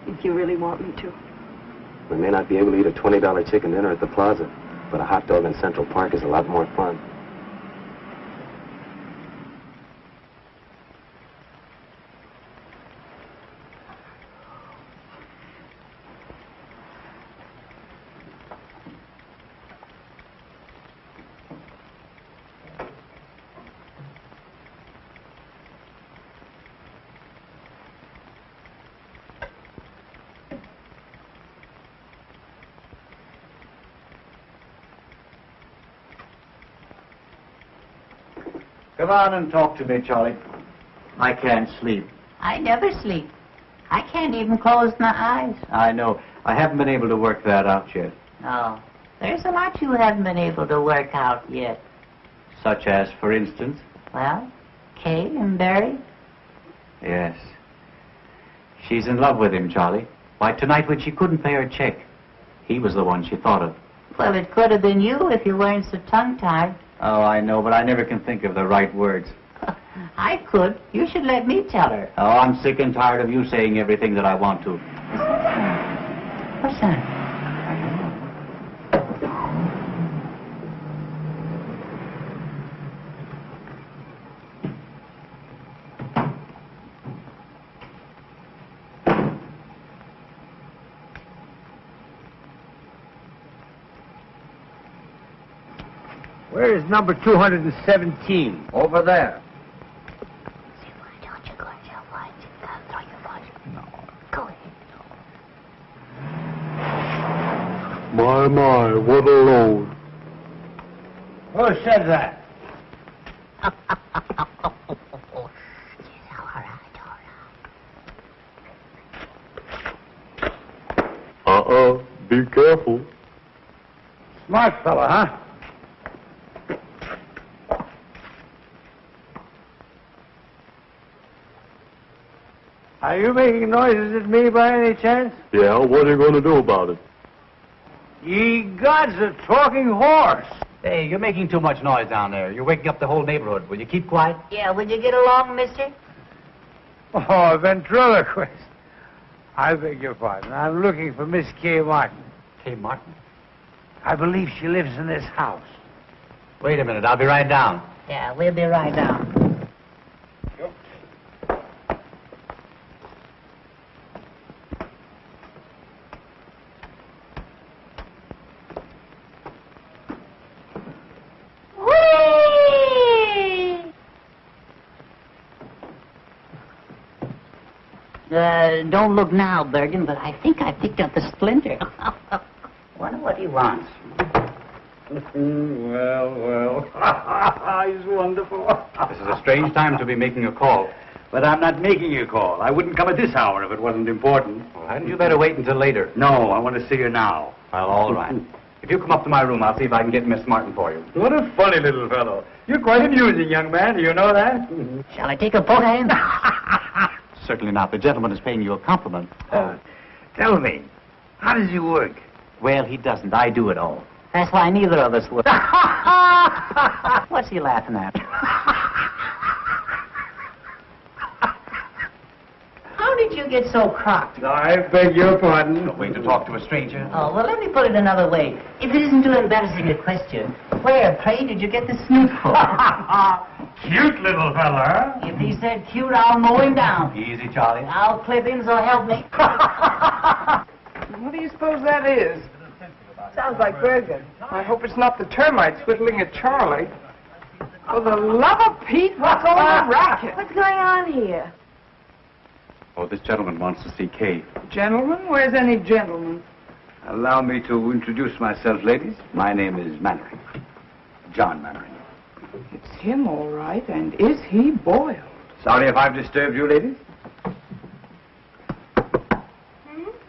If you really want me to. We may not be able to eat a $20 chicken dinner at the plaza, but a hot dog in Central Park is a lot more fun. Come on and talk to me, Charlie. I can't sleep. I never sleep. I can't even close my eyes. I know. I haven't been able to work that out yet. No, there's a lot you haven't been able to work out yet. Such as, for instance? Well, Kay and Barry. Yes. She's in love with him, Charlie. Why, tonight when she couldn't pay her check, He was the one she thought of. Well, it could have been you if you weren't so tongue-tied. Oh, I know, but I never can think of the right words. I could. You should let me tell her. Oh, I'm sick and tired of you saying everything that I want to. What's that? Where is number 217? Over there. My, what a load. Who said that? Be careful. Smart fella, huh? Are you making noises at me by any chance? Yeah, what are you going to do about it? Ye gods, a talking horse. Hey, you're making too much noise down there. You're waking up the whole neighborhood. Will you keep quiet? Yeah, will you get along, mister? Oh, a ventriloquist. I beg your pardon. I'm looking for Miss Kay Martin. Kay Martin? I believe she lives in this house. Wait a minute. I'll be right down. Yeah, we'll be right down. Don't look now, Bergen, but I think I picked up a splinter. Wonder what he wants. Well. He's wonderful. This is a strange time to be making a call. But I'm not making a call. I wouldn't come at this hour if it wasn't important. Well, hadn't you better wait until later? No, I want to see her now. Well, all right. If you come up to my room, I'll see if I can get Miss Martin for you. What a funny little fellow. You're quite amusing, young man. Do you know that? Shall I take a poke at him? Certainly not. The gentleman is paying you a compliment. Tell me, how does he work? Well, he doesn't. I do it all. That's why neither of us would. What's he laughing at? How did you get so crocked? I beg your pardon. No way to talk to a stranger. Oh, well, let me put it another way. If it isn't too embarrassing a question, where, pray, did you get the snoot for? Cute little fella. If he said cute, I'll mow him down. Easy, Charlie. I'll clip him, so help me. What do you suppose that is? Sounds like Bergen. I hope it's not the termites whittling at Charlie. For the love of Pete, what's all the racket? What's going on here? Oh, this gentleman wants to see Kay. Gentlemen? Where's any gentleman? Allow me to introduce myself, ladies. My name is Mannering. John Mannering. It's him, all right. And is he boiled? Sorry if I've disturbed you, ladies.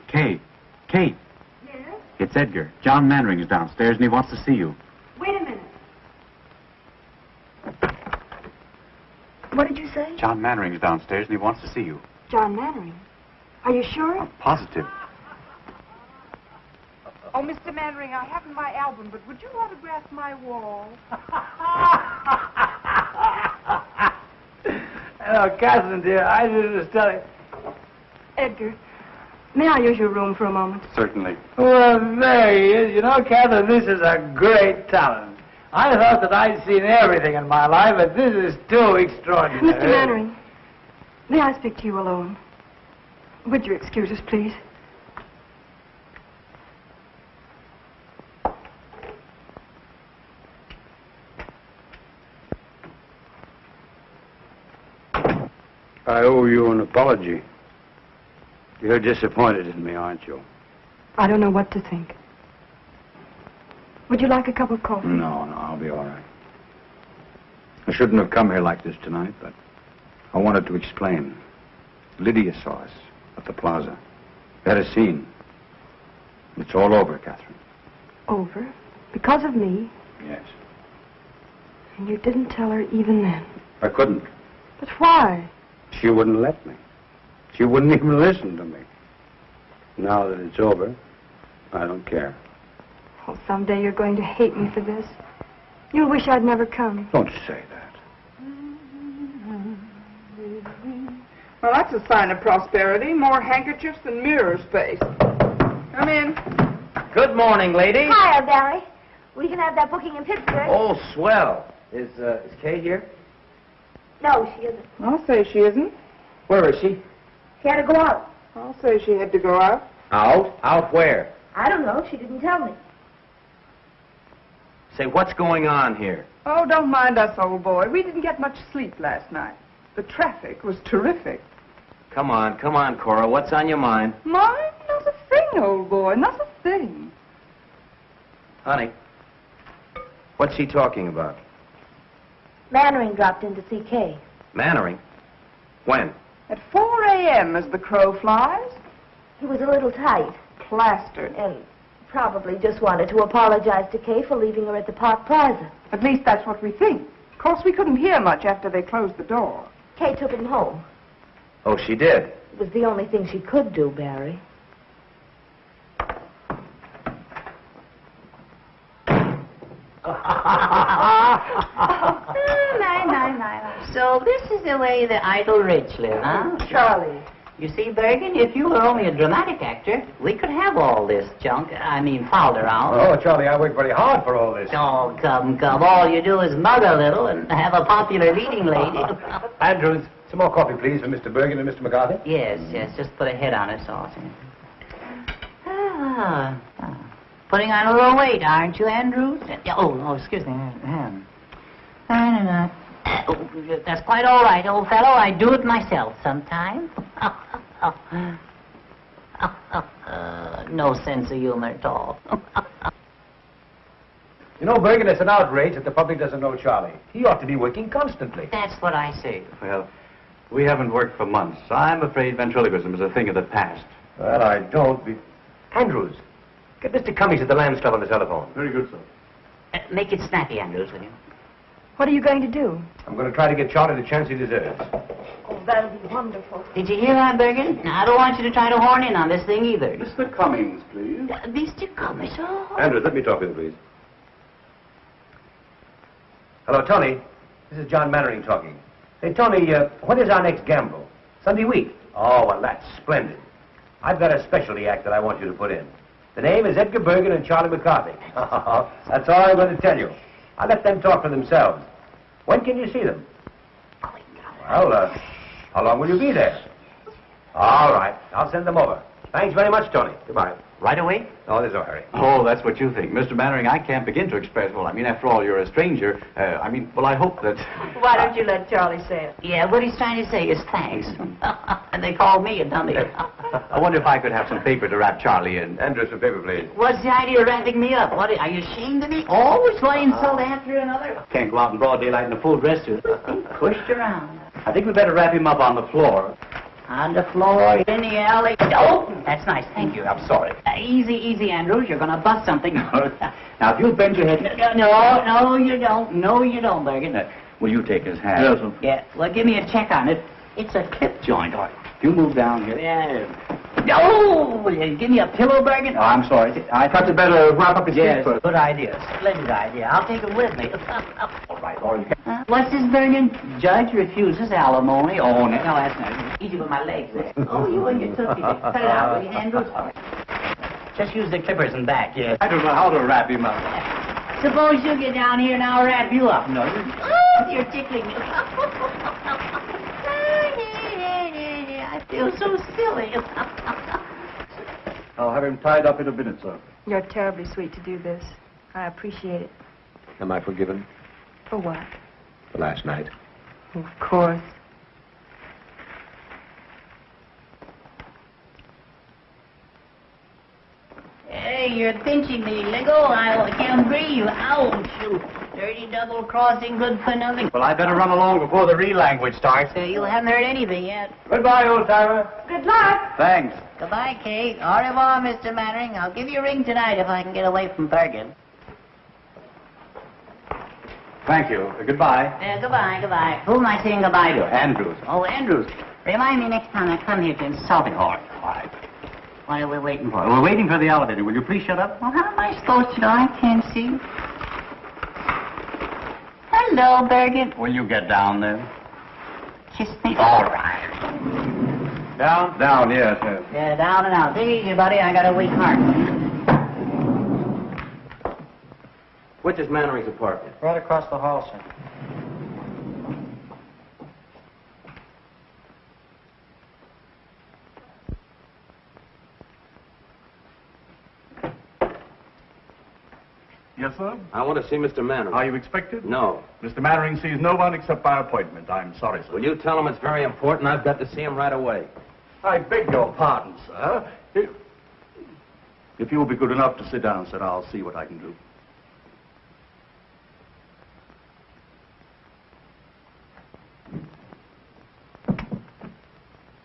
Kay. Kay. Yes? It's Edgar. John Mannering is downstairs, and he wants to see you. Wait a minute. What did you say? John Mannering is downstairs, and he wants to see you. John Mannering. Are you sure? I'm positive. Oh, Mr. Mannering, I haven't my album, but would you autograph my wall? Hello, Catherine, dear. I was just telling... Edgar, may I use your room for a moment? Certainly. Well, there he is. You know, Catherine, this is a great talent. I thought that I'd seen everything in my life, but this is too extraordinary. Mr. Mannering, may I speak to you alone? Would you excuse us, please? I owe you an apology. You're disappointed in me, aren't you? I don't know what to think. Would you like a cup of coffee? No, I'll be all right. I shouldn't have come here like this tonight, but I wanted to explain. Lydia saw us at the plaza. We had a scene. It's all over, Catherine. Over? Because of me? Yes. And you didn't tell her even then? I couldn't. But why? She wouldn't let me. She wouldn't even listen to me. Now that it's over, I don't care. Oh, someday you're going to hate me for this. You'll wish I'd never come. Don't say that. Well, that's a sign of prosperity. More handkerchiefs than mirror space. Come in. Good morning, lady. Hiya, Barry. We can have that booking in Pittsburgh. Oh, swell. Is Kay here? No, she isn't. I'll say she isn't. Where is she? She had to go out. I'll say she had to go out. Out? Out where? I don't know. She didn't tell me. Say, what's going on here? Oh, don't mind us, old boy. We didn't get much sleep last night. The traffic was terrific. Come on, Cora. What's on your mind? Mine? Not a thing, old boy. Not a thing. Honey, what's he talking about? Mannering dropped in to see Kay. Mannering? When? At 4 a.m. as the crow flies. He was a little tight. Plastered. And probably just wanted to apologize to Kay for leaving her at the Park Plaza. At least that's what we think. Of course, we couldn't hear much after they closed the door. Kay took him home. Oh, she did? It was the only thing she could do, Barry. So this is the way the idle rich live, huh? Charlie. You see, Bergen, if you were only a dramatic actor, we could have all this junk, fouled around. Oh, Charlie, I worked very hard for all this. Oh, come. All you do is mug a little and have a popular leading lady. Andrews, some more coffee, please, for Mr. Bergen and Mr. McCarthy. Yes, just put a head on it, so. Putting on a little weight, aren't you, Andrews? Oh, excuse me. That's quite all right, old fellow. I do it myself sometimes. No sense of humor at all. You know, Bergen, it's an outrage that the public doesn't know Charlie. He ought to be working constantly. That's what I say. Well, we haven't worked for months. I'm afraid ventriloquism is a thing of the past. Well, I don't be... Andrews, get Mr. Cummings at the Lambs Club on the telephone. Very good, sir. Make it snappy, Andrews, will you? What are you going to do? I'm going to try to get Charlie the chance he deserves. Oh, that'll be wonderful. Did you hear that, Bergen? Now, I don't want you to try to horn in on this thing either. Mr. Cummings, please. Mr. Cummings, oh. Andrews, let me talk with you, please. Hello, Tony. This is John Mannering talking. Hey, Tony, when is our next gamble? Sunday week? Oh, well, that's splendid. I've got a specialty act that I want you to put in. The name is Edgar Bergen and Charlie McCarthy. That's all I'm going to tell you. I'll let them talk for themselves. When can you see them? Well, how long will you be there? All right. I'll send them over. Thanks very much, Tony. Goodbye. Right away? Oh, there's no hurry. Oh, that's what you think. Mr. Mannering, I can't begin to express, after all, you're a stranger. I hope that... Why don't you let Charlie say it? Yeah, what he's trying to say is thanks. And they called me a dummy. I wonder if I could have some paper to wrap Charlie in. Andrew, some paper, please. What's the idea of wrapping me up? What, are you ashamed of me? Always one insult after another? Can't go out in broad daylight in a full dress suit. Pushed around. I think we'd better wrap him up on the floor. On the floor, in the alley. Oh, that's nice. Thank you. I'm sorry. Easy, Andrews. You're going to bust something. Now, if you'll bend your head... No, you don't. No, you don't, Bergen. Will you take his hand? Yes, sir. Yeah, well, give me a check on it. It's a clip joint. All right. If you move down here... Yeah. Oh, will you give me a pillow, Bergen? Oh, I'm sorry. I thought you'd better wrap up his feet first. Good idea. Splendid idea. I'll take it with me. All right, or you can... What's this, Bergen? Judge refuses alimony. Oh, no, that's not easy with my legs there. Oh, you and your tootsie. Cut it out, will you, Andrews? Just use the clippers and back, yes. I don't know how to wrap him up. Suppose you get down here and I'll wrap you up. No, you're tickling me. I feel so silly. I'll have him tied up in a minute, sir. You're terribly sweet to do this. I appreciate it. Am I forgiven? For what? For last night. Of course. Hey, you're pinching me, Lego. I can't breathe. Ouch. You dirty double crossing, good for nothing. Well, I better run along before the real language starts. You haven't heard anything yet. Goodbye, old-timer. Good luck. Thanks. Goodbye, Kate. Au revoir, Mr. Mannering. I'll give you a ring tonight if I can get away from Bergen. Thank you. Goodbye. Goodbye. Who am I saying goodbye to? Andrews. Oh, Andrews. Remind me next time I come here to insult him. All right. What are we waiting for? We're waiting for the elevator. Will you please shut up? Well, how am I supposed to know? I can't see. Hello, Bergen. Will you get down there? Kiss me. All right. Down? Down, yes, yes. Yeah, down and out. Take it easy, buddy. I got a weak heart. Which is Mannering's apartment? Right across the hall, sir. Yes, sir? I want to see Mr. Mannering. Are you expected? No. Mr. Mannering sees no one except by appointment. I'm sorry, sir. Will you tell him it's very important? I've got to see him right away. I beg your pardon, sir. If you will be good enough to sit down, sir, I'll see what I can do.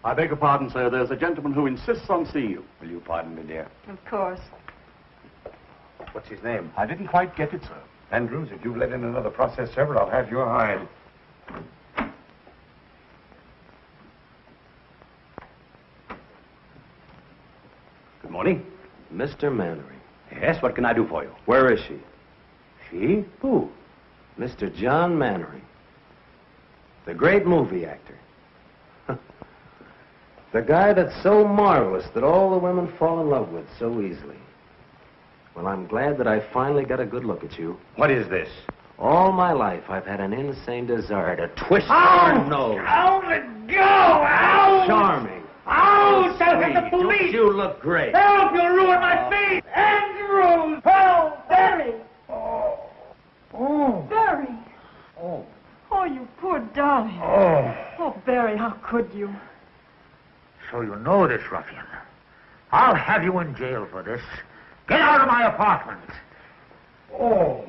I beg your pardon, sir. There's a gentleman who insists on seeing you. Will you pardon me, dear? Of course. What's his name? I didn't quite get it, sir. Andrews, if you let in another process server, I'll have your hide. Good morning. Mr. Mannering. Yes, what can I do for you? Where is she? She? Who? Mr. John Mannering. The great movie actor. The guy that's so marvelous that all the women fall in love with so easily. Well, I'm glad that I finally got a good look at you. What is this? All my life, I've had an insane desire to twist your nose. Ow, let go! Ow! Charming. Ow! Tell him the Sweet. police! Don't you look great? Help! You'll ruin my feet! Andrews! Help! Barry! Oh. Barry! Oh. Oh, you poor darling. Oh. Oh, Barry, how could you? So you know this ruffian. I'll have you in jail for this. Get out of my apartment. Oh.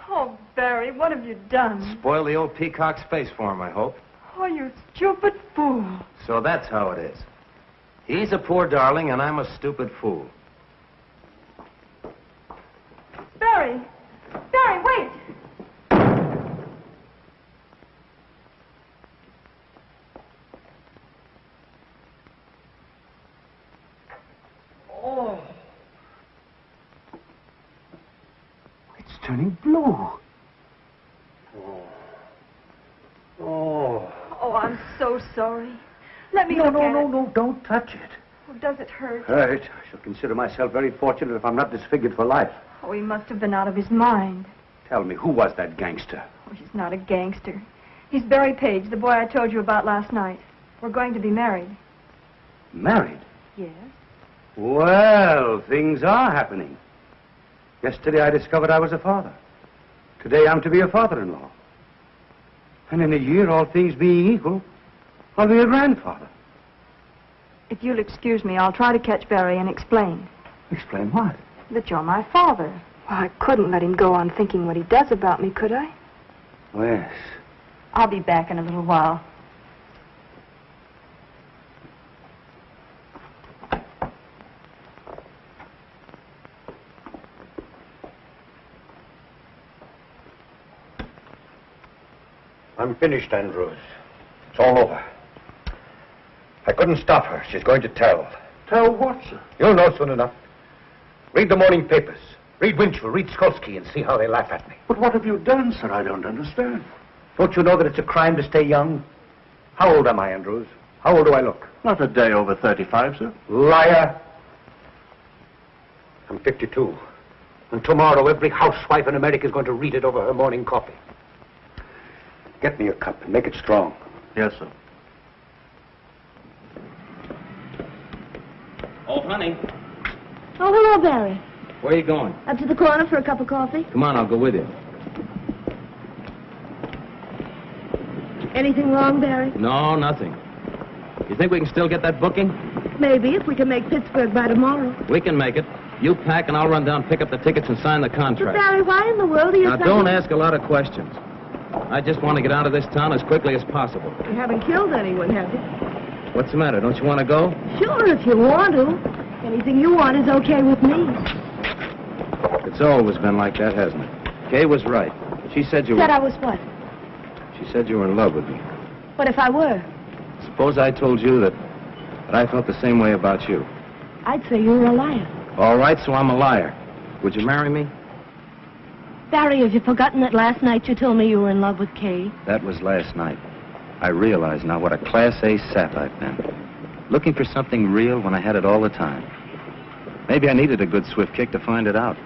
Oh, Barry, what have you done? Spoil the old peacock's face for him, I hope. Oh, you stupid fool. So that's how it is. He's a poor darling, and I'm a stupid fool. Barry! Barry, wait! Oh. It's turning blue. Oh. Oh, I'm so sorry. Let me No, look no, at no, it. no, don't touch it. Oh, does it hurt? Hurt. I shall consider myself very fortunate if I'm not disfigured for life. Oh, he must have been out of his mind. Tell me, who was that gangster? Oh, he's not a gangster. He's Barry Page, the boy I told you about last night. We're going to be married. Married? Yes. Well, things are happening. Yesterday I discovered I was a father. Today I'm to be a father-in-law. And in a year, all things being equal, I'll be a grandfather. If you'll excuse me, I'll try to catch Barry and explain. Explain what? That you're my father. Well, I couldn't let him go on thinking what he does about me, could I? Oh, yes. I'll be back in a little while. I'm finished, Andrews. It's all over. I couldn't stop her. She's going to tell. Tell what, sir? You'll know soon enough. Read the morning papers. Read Winchell, read Skolsky, and see how they laugh at me. But what have you done, sir? I don't understand. Don't you know that it's a crime to stay young? How old am I, Andrews? How old do I look? Not a day over 35, sir. Liar. I'm 52. And tomorrow, every housewife in America is going to read it over her morning coffee. Get me a cup and make it strong. Yes, sir. Oh, honey, Oh, hello, Barry. where are you going? Up to the corner for a cup of coffee. Come on, I'll go with you. Anything wrong, Barry? No, nothing. You think we can still get that booking? Maybe, if we can make Pittsburgh by tomorrow. We can make it. You pack and I'll run down, pick up the tickets, and sign the But, contract. Barry, why in the world are you Now, don't ask a lot of questions. I just want to get out of this town as quickly as possible. You haven't killed anyone, have you? What's the matter? Don't you want to go? Sure, if you want to. Anything you want is okay with me. It's always been like that, hasn't it? Kay was right. She said you Said were... I was what? She said you were in love with me. What if I were? Suppose I told you that I felt the same way about you. I'd say you were a liar. All right, so I'm a liar. Would you marry me? Barry, have you forgotten that last night you told me you were in love with Kay? That was last night. I realize now what a Class A sap I've been. Looking for something real when I had it all the time. Maybe I needed a good swift kick to find it out.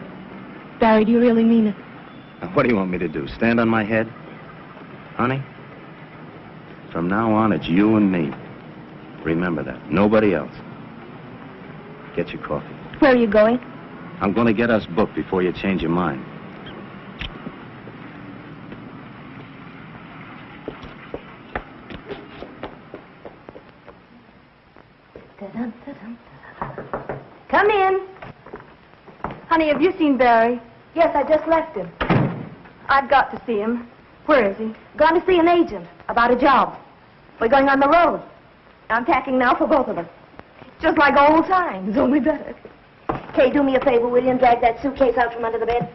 Barry, do you really mean it? Now, what do you want me to do, stand on my head? Honey, from now on, it's you and me. Remember that. Nobody else. Get your coffee. Where are you going? I'm going to get us booked before you change your mind. Come in. Honey, have you seen Barry? Yes, I just left him. I've got to see him. Where is he? Gone to see an agent about a job. We're going on the road. I'm packing now for both of us. Just like old times, only better. Kay, do me a favor, will you, and drag that suitcase out from under the bed?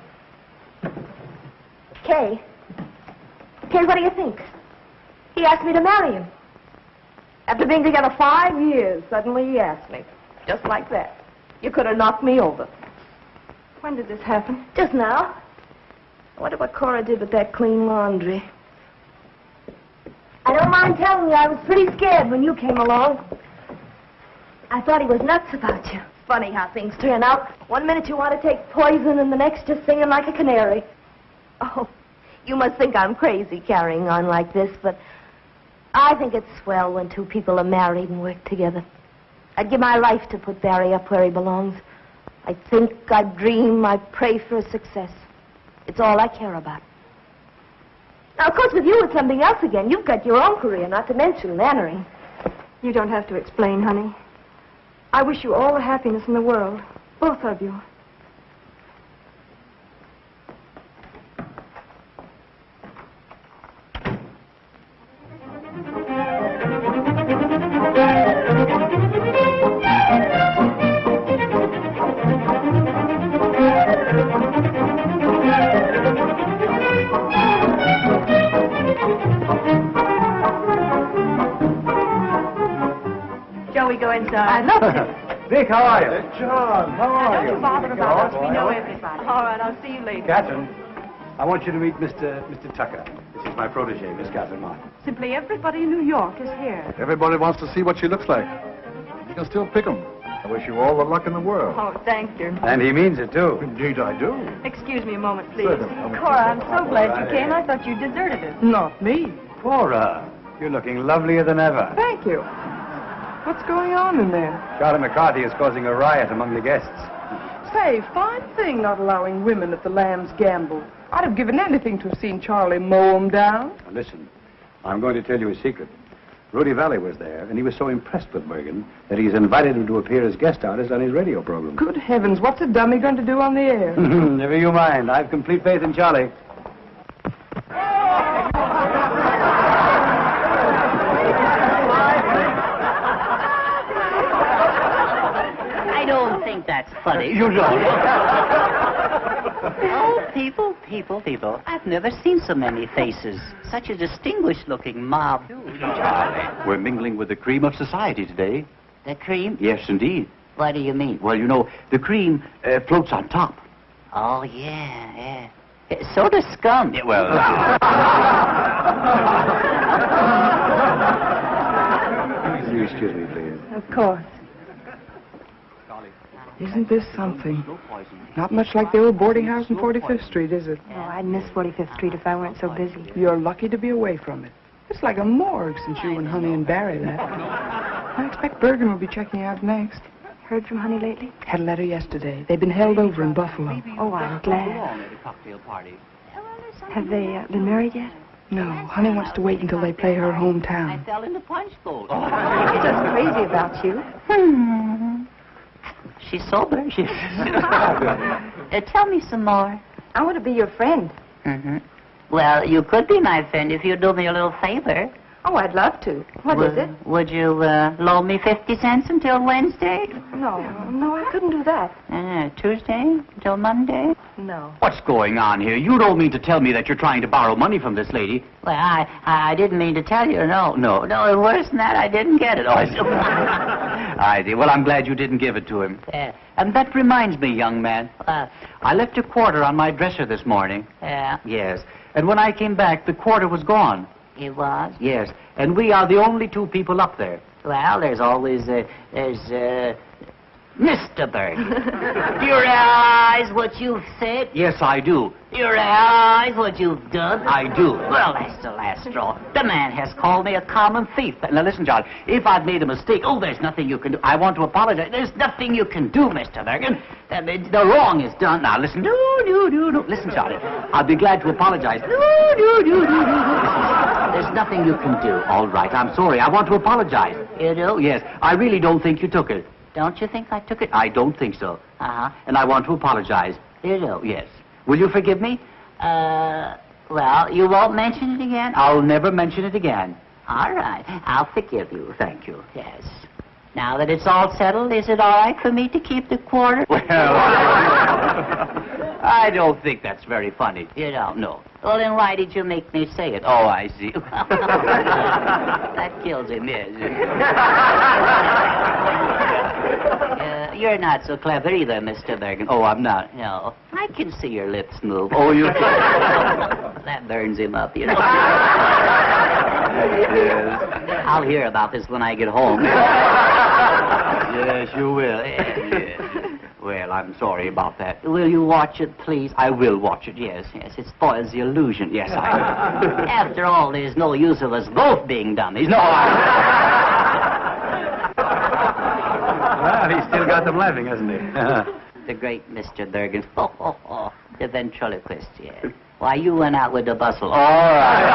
Kay? Kay, what do you think? He asked me to marry him. After being together 5 years, suddenly he asked me. Just like that. You could have knocked me over. When did this happen? Just now. I wonder what Cora did with that clean laundry. I don't mind telling you, I was pretty scared when you came along. I thought he was nuts about you. Funny how things turn out. One minute you want to take poison, and the next just singing like a canary. Oh, you must think I'm crazy carrying on like this, but I think it's swell when two people are married and work together. I'd give my life to put Barry up where he belongs. I think, I dream, I pray for his success. It's all I care about. Now, of course, with you, it's something else again. You've got your own career, not to mention Mannering. You don't have to explain, honey. I wish you all the happiness in the world. Both of you. Shall we go inside? I'd love to. Dick, how are you? John, how are you? Don't you bother about us. We know everybody. All right, I'll see you later. Catherine, I want you to meet Mr. Tucker. This is my protege, Miss Catherine Martin. Simply everybody in New York is here. Everybody wants to see what she looks like. You can still pick 'em. I wish you all the luck in the world. Oh, thanks, dear. And he means it, too. Indeed, I do. Excuse me a moment, please. Certainly. Cora, I'm so glad you came. I thought you deserted us. Not me. Cora, you're looking lovelier than ever. Thank you. What's going on in there? Charlie McCarthy is causing a riot among the guests. Say, fine thing not allowing women at the Lamb's Gamble. I'd have given anything to have seen Charlie mow 'em down. Now, listen, I'm going to tell you a secret. Rudy Valley was there, and he was so impressed with Bergen that he's invited him to appear as guest artist on his radio program. Good heavens, what's a dummy going to do on the air? Never you mind. I've complete faith in Charlie. I don't think that's funny. You don't. Oh, people. I've never seen so many faces. Such a distinguished-looking mob. Charlie, we're mingling with the cream of society today. The cream? Yes, indeed. What do you mean? Well, you know, the cream floats on top. Oh, yeah. So does scum. Yeah, well... Excuse me, please. Of course. Isn't this something? Not much like the old boarding house in 45th Street, is it? Oh, I'd miss 45th Street if I weren't so busy. You're lucky to be away from it. It's like a morgue since you and Honey and Barry left. I expect Bergen will be checking out next. Heard from Honey lately? Had a letter yesterday. They've been held over in Buffalo. Oh, I'm glad. Have they been married yet? No, Honey wants to wait until they play her hometown. I fell in the punch bowl. She's just crazy about you. She's sober. Tell me some more. I want to be your friend. Mm-hmm. Well, you could be my friend if you'd do me a little favor. Oh, I'd love to. What is it? Would you loan me 50 cents until Wednesday? No, I couldn't do that. Tuesday until Monday? No. What's going on here? You don't mean to tell me that you're trying to borrow money from this lady? Well, I didn't mean to tell you. No. Worse than that, I didn't get it. I did. Well, I'm glad you didn't give it to him. And that reminds me, young man. I left a quarter on my dresser this morning. Yes. And when I came back, the quarter was gone. It was? Yes. And we are the only two people up there. Well, there's always, Mr. Berg. Do you realize what you've said? Yes, I do. Do you realize what you've done? I do. Well, that's the last straw. The man has called me a common thief. Now, listen, John, if I've made a mistake, there's nothing you can do. I want to apologize. There's nothing you can do, Mr. Bergen. The wrong is done. Now, listen. No. Listen, Johnny, I'll be glad to apologize. No. Listen, there's nothing you can do. All right, I'm sorry. I want to apologize. You do? Yes. I really don't think you took it. Don't you think I took it? I don't think so. Uh-huh. And I want to apologize. You do? Yes. Will you forgive me? Well, you won't mention it again? I'll never mention it again. All right. I'll forgive you. Thank you. Yes. Now that it's all settled, is it all right for me to keep the quarter? Well, I don't think that's very funny. You don't? No. Well, then why did you make me say it? Oh, I see. That kills him, yes. You're not so clever either, Mr. Bergen. Oh, I'm not. No. I can see your lips move. Oh, you... That burns him up, you know. Yes. I'll hear about this when I get home. Yes, you will. Yes. Well, I'm sorry about that. Will you watch it, please? I will watch it, yes. Yes, it spoils the illusion. Yes, I will. After all, there's no use of us both being dummies. No, Well, he's still got them laughing, hasn't he? The great Mr. Bergen. The ventriloquist, yes. Why, you went out with the bustle. All right.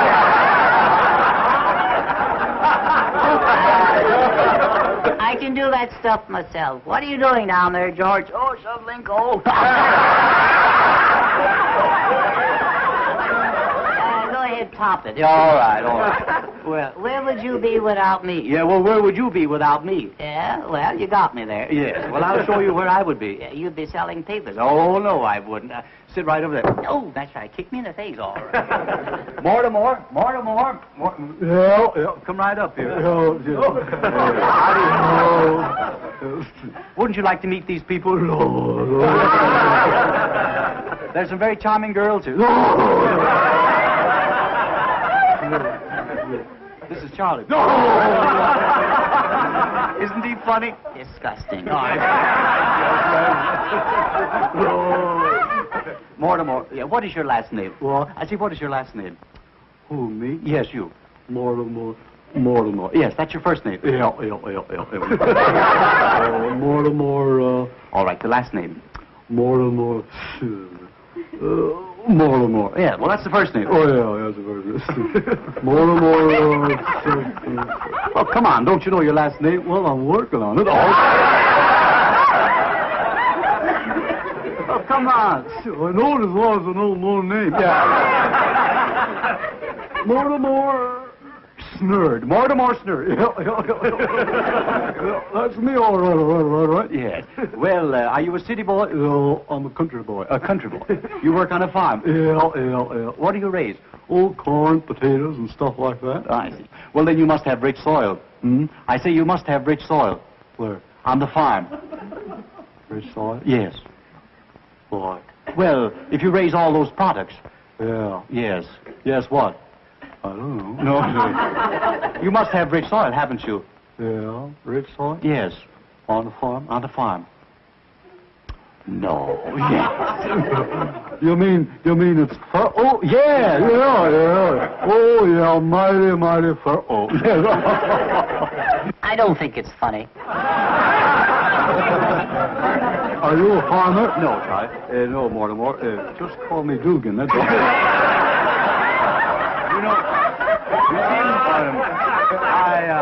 I can do that stuff myself. What are you doing down there, George? Oh, shoveling coal. Go ahead, top it. All right. Well, where would you be without me? Yeah, well, where would you be without me? Yeah, well, you got me there. Yes, well, I'll show you where I would be. Yeah, you'd be selling papers. Oh, no, I wouldn't. Sit right over there. Oh, that's right. Kick me in the face. All right. Mortimer. Yeah. Come right up here. Wouldn't you like to meet these people? There's some very charming girls here. This is Charlie. Isn't he funny? Disgusting. Mortimer, yeah, what is your last name? Well, I see, what is your last name? Who, me? Yes, you. Mortimer. Yes, that's your first name. Mortimer, all right, the last name. Mortimer. Mortimer. Yeah, well, that's the first name. Oh, yeah, that's the first name. Mortimer. Oh, come on, don't you know your last name? Well, I'm working on it. Oh, come on. I know it as well as an old name. Yeah. Mortimer Snurd. Mortimer Snurd. That's me, all right. Yes. Well, are you a city boy? No, I'm a country boy. A country boy. You work on a farm? Yeah. What do you raise? Oh, corn, potatoes, and stuff like that. I see. Well, then you must have rich soil. Hmm? I say you must have rich soil. Where? On the farm. Rich soil? Yes. What? Well, if you raise all those products. Yeah. Yes. Yes, what? I don't know. No. You must have rich soil, haven't you? Yeah, rich soil? Yes. On the farm? On the farm. No. Yes. You mean it's fur? Oh, yeah. Oh, yeah, mighty fur. Oh, yeah. I don't think it's funny. Are you a farmer? No, Charlie. No, Mortimer. Just call me Dugan. That's all.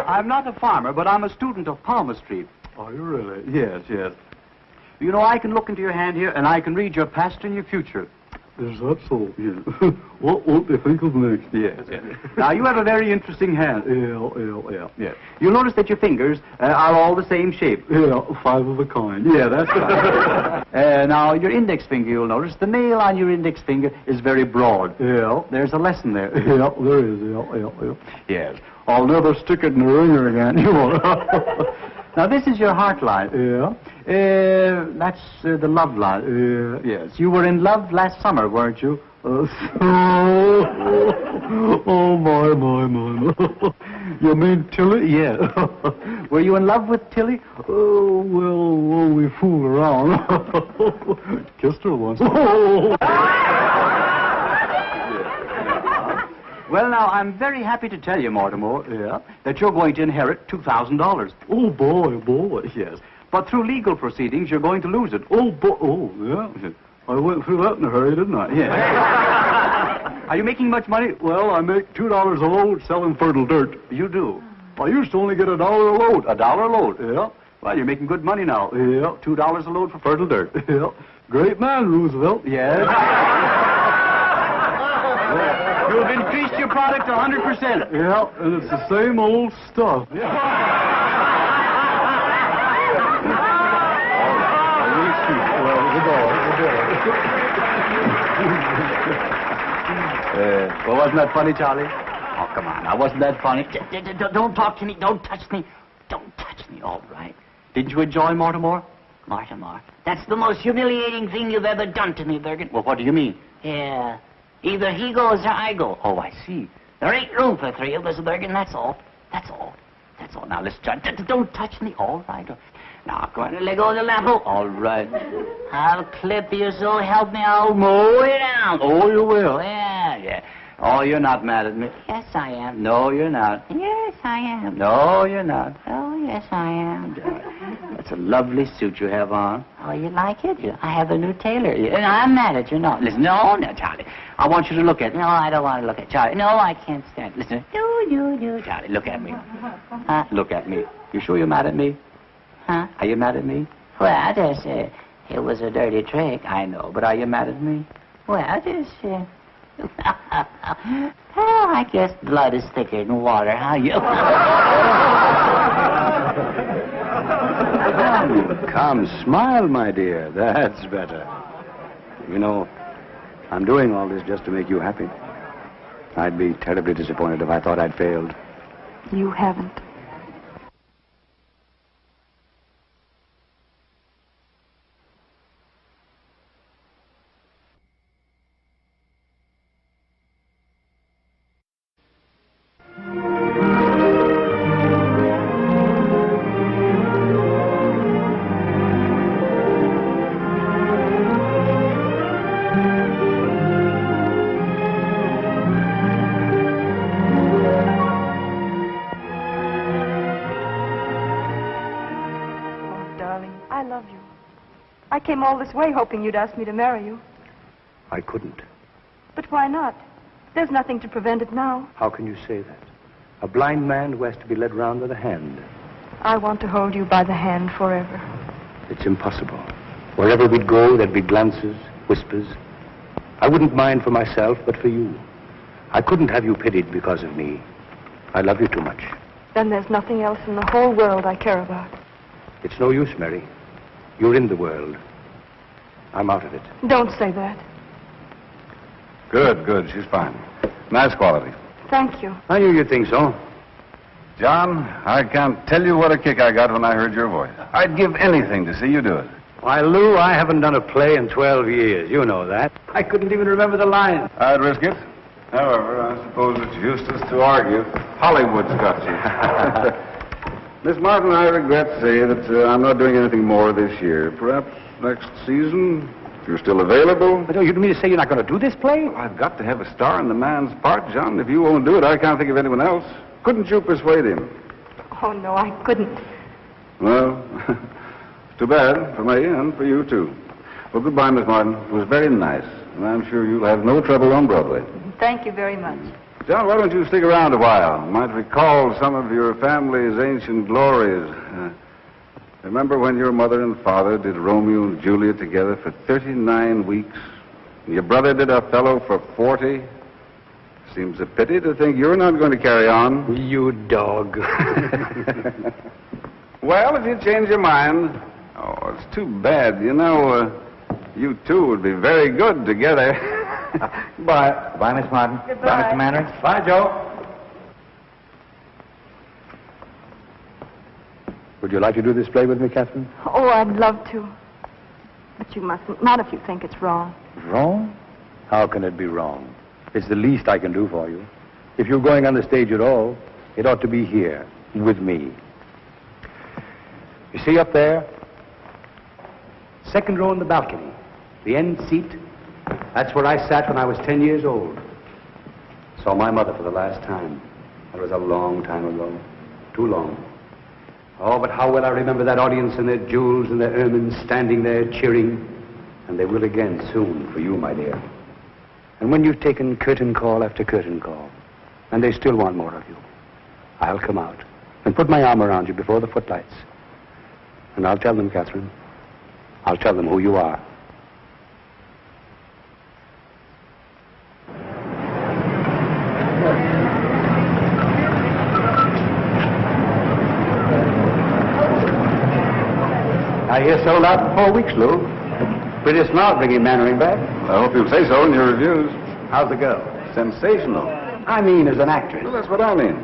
I'm not a farmer, but I'm a student of palmistry. Are you really? Yes. You know, I can look into your hand here, and I can read your past and your future. Is that so? Yes. What do you think of next? Yes. Now, you have a very interesting hand. Yeah. You'll notice that your fingers are all the same shape. Yeah, 5 of a kind. Yeah, that's right. Now, your index finger, you'll notice, the nail on your index finger is very broad. Yeah. There's a lesson there. Yeah, there is. Yeah. Yes. I'll never stick it in the ringer again. You won't. Now, this is your heart line. Yeah. That's the love line. Yes. You were in love last summer, weren't you? Oh, my. You mean Tilly? Yeah. Were you in love with Tilly? Oh, well, we fooled around. Kissed her once. Well, now, I'm very happy to tell you, Mortimer, that you're going to inherit $2,000. Oh, boy, yes. But through legal proceedings, you're going to lose it. Oh, yeah. I went through that in a hurry, didn't I? Yeah. Are you making much money? Well, I make $2 a load selling fertile dirt. You do? I used to only get $1 a load. $1 a load? Yeah. Well, you're making good money now. Yeah. $2 a load for fertile dirt. Yeah. Great man, Roosevelt. Yes. You've increased your product 100%. Yeah, and it's the same old stuff. Yeah. Well, wasn't that funny, Charlie? Oh, come on. Now, wasn't that funny? Don't talk to me. Don't touch me. Don't touch me. All right. Didn't you enjoy Mortimer? Mortimer, that's the most humiliating thing you've ever done to me, Bergen. Well, what do you mean? Yeah. Either he goes or I go. Oh, I see. There ain't room for three of us, Bergen. That's all. That's all. Now, listen, John. Don't touch me. All right. Now, I'm going to let go of the lamp. All right. I'll clip you, so help me. I'll mow it down. Oh, you will? Yeah. Oh, you're not mad at me? Yes, I am. No, you're not. Yes, I am. No, you're not. Oh, yes, I am. That's a lovely suit you have on. Oh, you like it? I have a new tailor. And I'm mad at you. No, listen. No, Charlie. I want you to look at me. No, I don't want to look at Charlie. No, I can't stand it. Listen. No, Charlie, look at me. Huh? Look at me. You sure you're mad at me? Huh? Are you mad at me? Well, it was a dirty trick. I know, but are you mad at me? Well, well, I guess blood is thicker than water. How you? Come, smile, my dear. That's better. You know, I'm doing all this just to make you happy. I'd be terribly disappointed if I thought I'd failed. You haven't. I came all this way hoping you'd ask me to marry you. I couldn't. But why not? There's nothing to prevent it now. How can you say that? A blind man who has to be led round with a hand. I want to hold you by the hand forever. It's impossible. Wherever we'd go, there'd be glances, whispers. I wouldn't mind for myself, but for you. I couldn't have you pitied because of me. I love you too much. Then there's nothing else in the whole world I care about. It's no use, Mary. You're in the world. I'm out of it. Don't say that. Good. She's fine. Nice quality. Thank you. I knew you'd think so. John, I can't tell you what a kick I got when I heard your voice. I'd give anything to see you do it. Why, Lou, I haven't done a play in 12 years. You know that. I couldn't even remember the lines. I'd risk it. However, I suppose it's useless to argue. Hollywood's got you. Miss Martin, I regret to say that I'm not doing anything more this year. Perhaps next season, if you're still available. But you mean to say you're not going to do this play? I've got to have a star in the man's part, John. If you won't do it, I can't think of anyone else. Couldn't you persuade him? Oh, no, I couldn't. Well, too bad for me and for you, too. Well, goodbye, Miss Martin. It was very nice, and I'm sure you'll have no trouble on Broadway. Thank you very much. John, why don't you stick around a while? Might recall some of your family's ancient glories. Remember when your mother and father did Romeo and Juliet together for 39 weeks? And your brother did Othello for 40? Seems a pity to think you're not going to carry on. You dog. Well, if you change your mind... Oh, it's too bad. You know, you two would be very good together. Bye. Bye, Miss Martin. Goodbye. Bye, Mr. Mannering. Bye, Joe. Would you like to do this play with me, Catherine? Oh, I'd love to. But you mustn't. Not if you think it's wrong. Wrong? How can it be wrong? It's the least I can do for you. If you're going on the stage at all, it ought to be here, with me. You see up there? Second row in the balcony. The end seat. That's where I sat when I was 10 years old. Saw my mother for the last time. That was a long time ago. Too long. Oh, but how well I remember that audience and their jewels and their ermines standing there cheering. And they will again soon for you, my dear. And when you've taken curtain call after curtain call, and they still want more of you, I'll come out and put my arm around you before the footlights. And I'll tell them, Catherine, I'll tell them who you are. I hear sold out for 4 weeks, Lou. Pretty smart bringing Mannering back. I hope you'll say so in your reviews. How's the girl? Sensational. I mean, as an actress. Well, that's what I mean.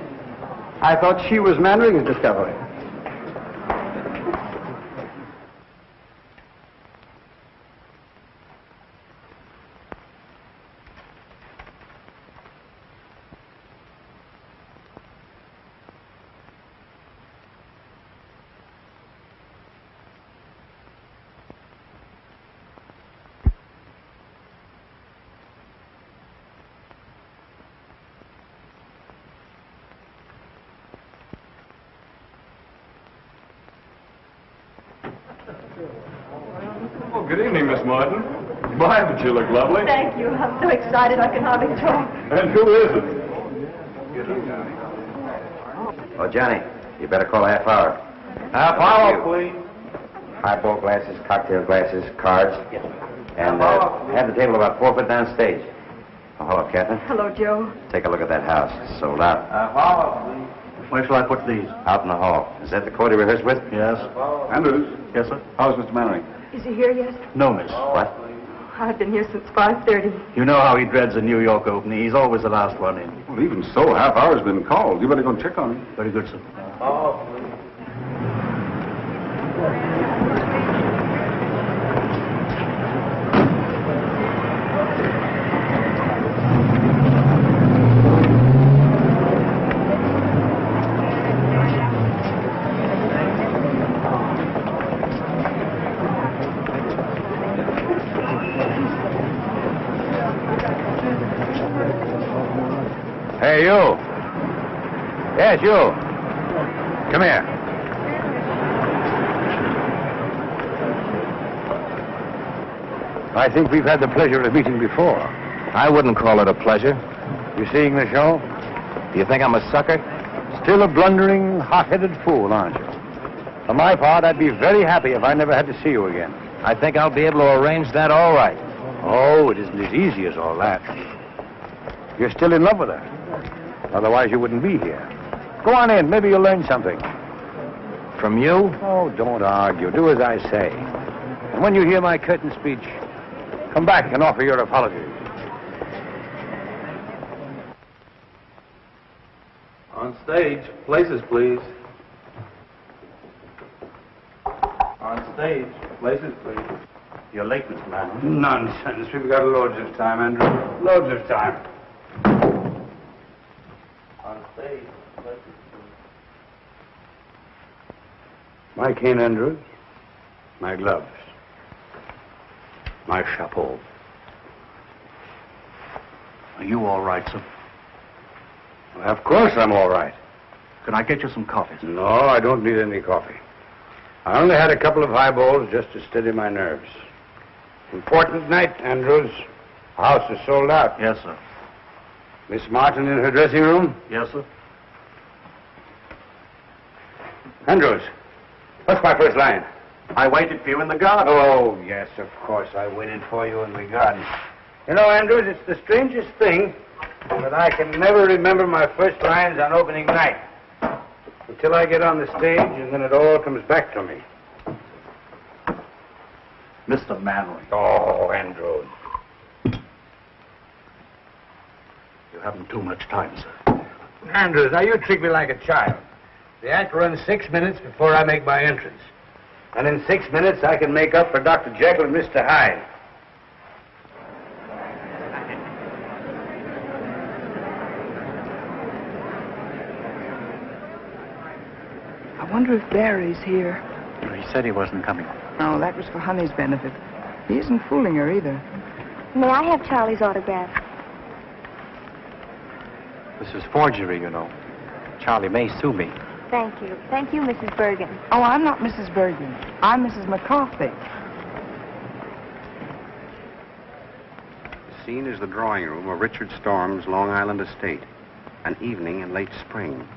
I thought she was Mannering's discovery. Oh, good evening, Miss Martin. My, but you look lovely. Thank you. I'm so excited I can hardly talk. And who is it? Oh, Johnny, you better call a half hour. Half hour, please. Highball glasses, cocktail glasses, cards. And have the table about 4 foot down stage. Oh, hello, Captain. Hello, Joe. Take a look at that house. It's sold out. Half hour, please. Where shall I put these? Out in the hall. Is that the court he rehearsed with? Yes. Andrews. Yes, sir? How's Mr. Mannering? Is he here yet? No, miss. What? I've been here since 5:30. You know how he dreads a New York opening. He's always the last one in. Well, even so, half hour's been called. You better go check on him. Very good, sir. Hey, you. Yes, you. Come here. I think we've had the pleasure of meeting before. I wouldn't call it a pleasure. You seeing the show? Do you think I'm a sucker? Still a blundering, hot-headed fool, aren't you? For my part, I'd be very happy if I never had to see you again. I think I'll be able to arrange that all right. Oh, it isn't as easy as all that. You're still in love with her. Otherwise, you wouldn't be here. Go on in. Maybe you'll learn something. From you? Oh, don't argue. Do as I say. And when you hear my curtain speech, come back and offer your apologies. On stage. Places, please. On stage. Places, please. You're late, Mr. Manning. Nonsense. We've got loads of time, Andrew. Loads of time. On stage. Places, please. My cane, Andrews. My gloves. My chapeau. Are you all right, sir? Well, of course I'm all right. Can I get you some coffee, sir? No, I don't need any coffee. I only had a couple of highballs just to steady my nerves. Important night, Andrews. The house is sold out. Yes, sir. Miss Martin in her dressing room? Yes, sir. Andrews, what's my first line? I waited for you in the garden. Oh, yes, of course. I waited for you in the garden. You know, Andrews, it's the strangest thing that I can never remember my first lines on opening night. Until I get on the stage, and then it all comes back to me. Mr. Manley. Oh, Andrews. You haven't too much time, sir. Andrews, now you treat me like a child. The act runs 6 minutes before I make my entrance. And in 6 minutes, I can make up for Dr. Jekyll and Mr. Hyde. I wonder if Barry's here. He said he wasn't coming. No, that was for Honey's benefit. He isn't fooling her either. May I have Charlie's autograph? This is forgery, you know. Charlie may sue me. Thank you. Thank you, Mrs. Bergen. Oh, I'm not Mrs. Bergen. I'm Mrs. McCarthy. The scene is the drawing room of Richard Storm's Long Island estate. An evening in late spring.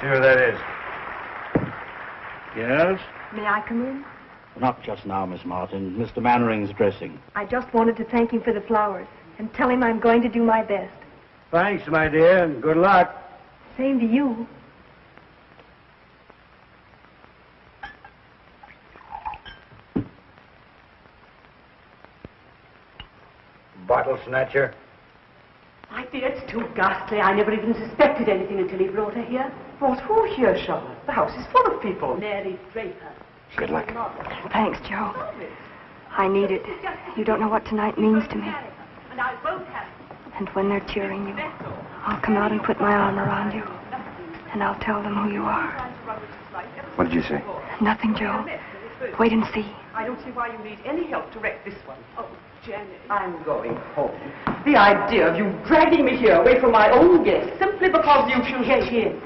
See who that is. Yes? May I come in? Not just now, Miss Martin. Mr. Mannering's dressing. I just wanted to thank him for the flowers and tell him I'm going to do my best. Thanks, my dear, and good luck. Same to you. Bottle snatcher. My dear, it's too ghastly. I never even suspected anything until he brought her here. Brought who here, Charlotte? The house is full of people. Mary Draper. Good luck. Thanks, Joe. I need it. You don't know what tonight means to me. And I won't have And when they're cheering you, I'll come out and put my arm around you. And I'll tell them who you are. What did you say? Nothing, Joe. Wait and see. I don't see why you need any help to wreck this one. Oh, Jenny. I'm going home. The idea of you dragging me here away from my own guests simply because you choose to in.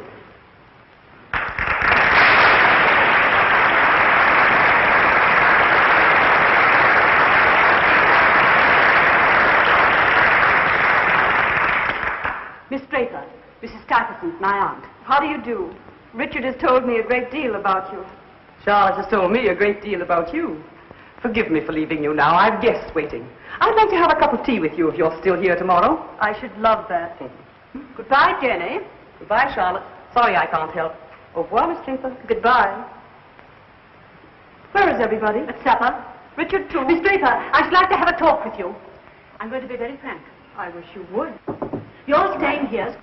Miss Draper, Mrs. Stuyvesant, my aunt. How do you do? Richard has told me a great deal about you. Charlotte has told me a great deal about you. Forgive me for leaving you now. I've guests waiting. I'd like to have a cup of tea with you if you're still here tomorrow. I should love that. Goodbye, Jenny. Goodbye, Charlotte. Sorry I can't help. Au revoir, Miss Clinton. Goodbye. Where is everybody? At supper. Richard, too. Miss Draper, I should like to have a talk with you. I'm going to be very frank. I wish you would. You're staying here.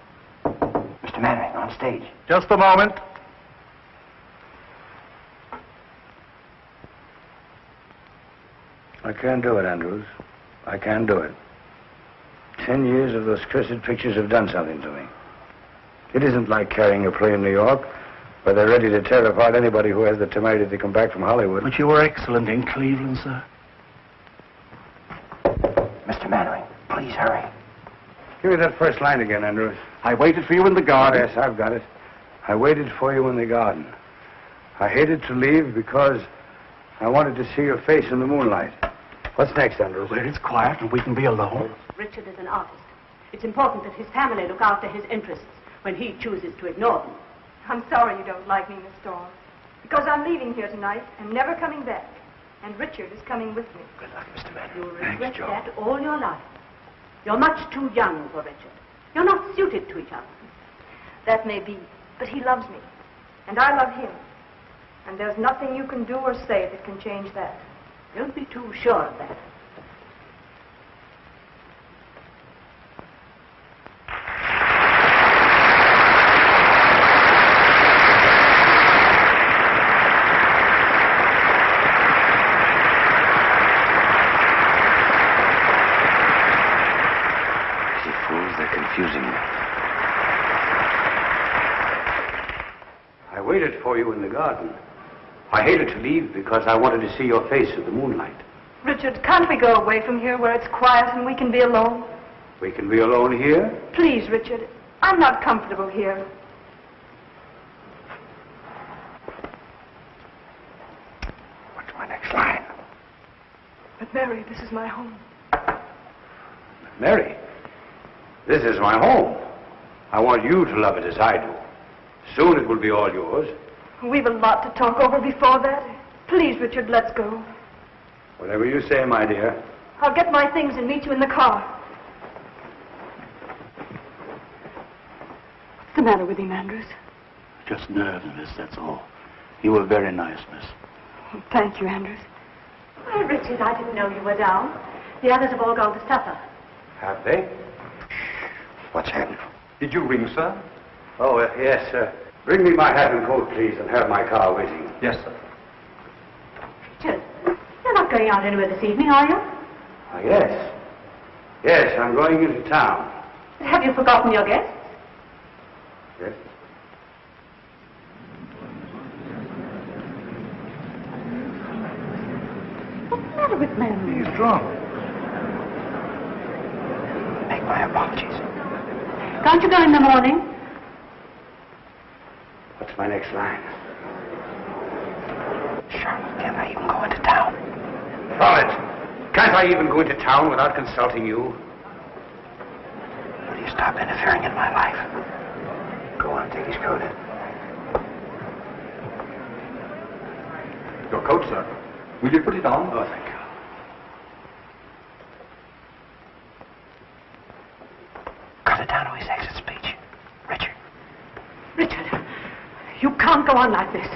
Mr. Mannering, on stage. Just a moment. I can't do it, Andrews. I can't do it. 10 years of those cursed pictures have done something to me. It isn't like carrying a play in New York, where they're ready to tear apart anybody who has the temerity to come back from Hollywood. But you were excellent in Cleveland, sir. Mr. Mannering, please hurry. Give me that first line again, Andrews. I waited for you in the garden. Yes, I've got it. I waited for you in the garden. I hated to leave because I wanted to see your face in the moonlight. What's next, Andrews? Where it's quiet and we can be alone. Richard is an artist. It's important that his family look after his interests when he chooses to ignore them. I'm sorry you don't like me, Miss Storm. Because I'm leaving here tonight and never coming back. And Richard is coming with me. Good luck, Mr. Mannering. You'll regret that all your life. You're much too young for Richard. You're not suited to each other. That may be, but he loves me. And I love him. And there's nothing you can do or say that can change that. Don't be too sure of that. Confusing me. I waited for you in the garden. I hated to leave because I wanted to see your face in the moonlight. Richard, can't we go away from here where it's quiet and we can be alone? We can be alone here? Please, Richard. I'm not comfortable here. What's my next line? But, Mary, this is my home. Mary, this is my home. I want you to love it as I do. Soon it will be all yours. We've a lot to talk over before that. Please, Richard, let's go. Whatever you say, my dear. I'll get my things and meet you in the car. What's the matter with him, Andrews? Just nerves, miss, that's all. You were very nice, miss. Well, thank you, Andrews. Oh, Richard, I didn't know you were down. The others have all gone to supper. Have they? What's happened? Did you ring, sir? Oh, yes, sir. Bring me my hat and coat, please, and have my car waiting. Yes, sir. Richard, you're not going out anywhere this evening, are you? Yes. Yes, I'm going into town. Have you forgotten your guests? Yes? What's the matter with men? He's drunk. Make my apologies. Can't you go in the morning? What's my next line? Charlotte, can't I even go into town? Charlotte, can't I even go into town without consulting you? Will you stop interfering in my life? Go on, take his coat. Your coat, sir. Will you put it on? Oh, thank you. Cut it down to his exit speech. Richard. Richard, you can't go on like this.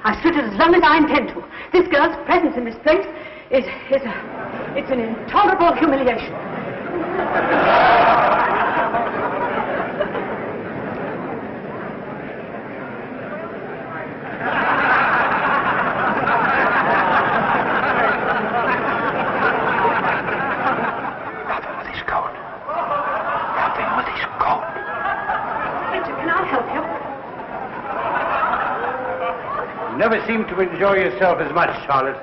I've stood it as long as I intend to. This girl's presence in this place it's an intolerable humiliation. You never seem to enjoy yourself as much, Charlotte,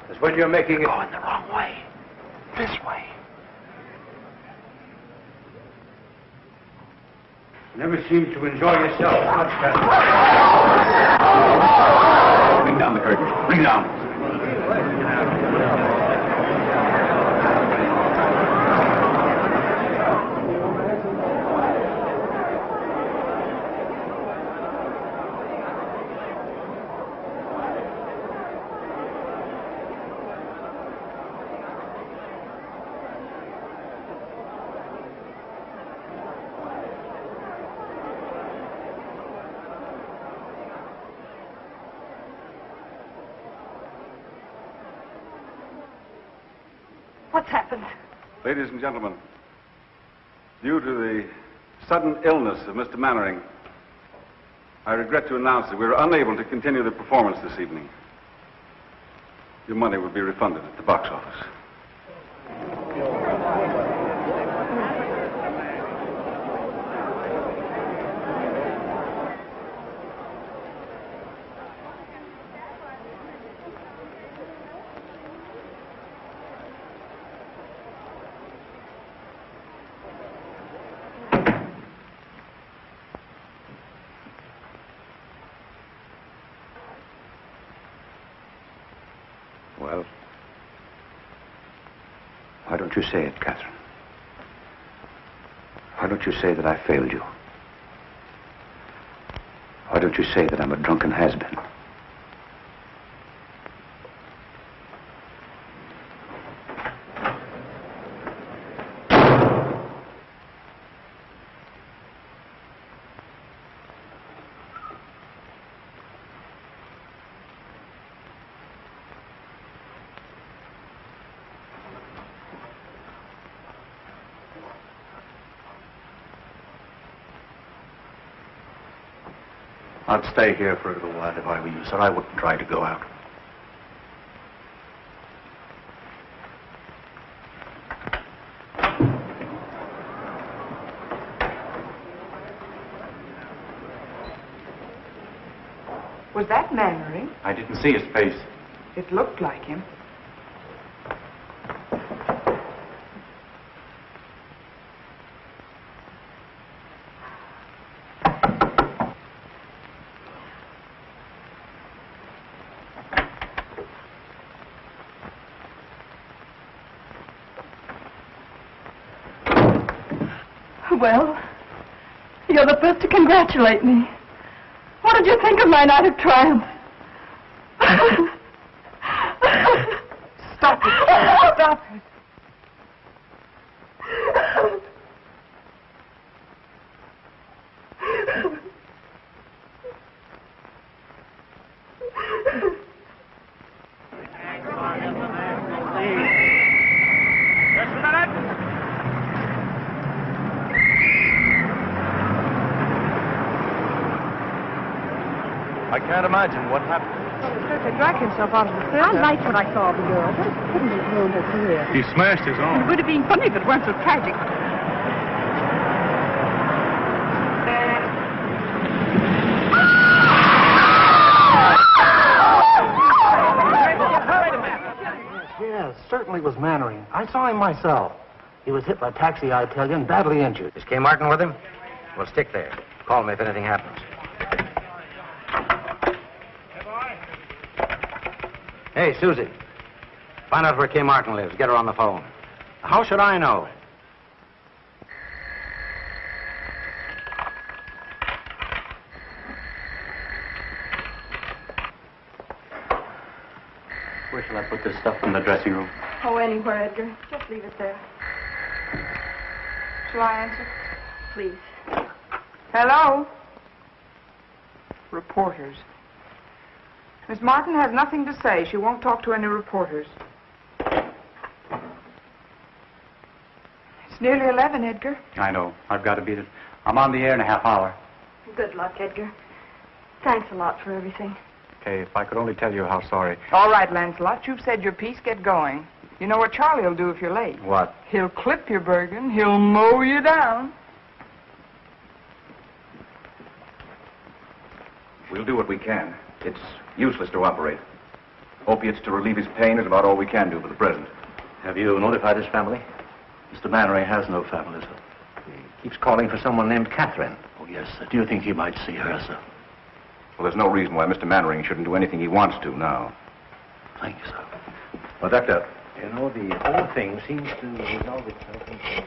as when you're making it... Going the wrong way. This way. You never seem to enjoy yourself as much, Catherine. Bring down the curtain. Bring down. What's happened? Ladies and gentlemen, due to the sudden illness of Mr. Mannering, I regret to announce that we are unable to continue the performance this evening. Your money will be refunded at the box office. Well, why don't you say it, Catherine? Why don't you say that I failed you? Why don't you say that I'm a drunken has-been? I'd stay here for a little while if I were you, sir. I wouldn't try to go out. Was that Mannering? I didn't see his face. It looked like him. Well, you're the first to congratulate me. What did you think of my night of triumph? Stop it. Stop it. I can't imagine what happened. They dragged himself out of the theater. I liked what I saw of the girl, but it couldn't have ruined her career. He smashed his It arm. would have been funny if it weren't so tragic. Yes, certainly was Mannering. I saw him myself. He was hit by a taxi Italian, badly injured. Is Kay Martin with him? Well, stick there. Call me if anything happens. Hey, Susie. Find out where Kay Martin lives. Get her on the phone. How should I know? Where shall I put this stuff in the dressing room? Oh, anywhere, Edgar. Just leave it there. Shall I answer? Please. Hello? Reporters. Miss Martin has nothing to say. She won't talk to any reporters. It's nearly 11, Edgar. I know. I've got to beat it. I'm on the air in a half hour. Good luck, Edgar. Thanks a lot for everything. Okay, if I could only tell you how sorry. All right, Lancelot. You've said your piece. Get going. You know what Charlie will do if you're late? What? He'll clip your Bergen. He'll mow you down. We'll do what we can. It's useless to operate. Opiates to relieve his pain is about all we can do for the present. Have you notified his family? Mr. Mannering has no family, sir. He keeps calling for someone named Catherine. Oh, yes, sir. Do you think he might see her, sir? Well, there's no reason why Mr. Mannering shouldn't do anything he wants to now. Thank you, sir. Well, Doctor, you know, the whole thing seems to resolve itself into...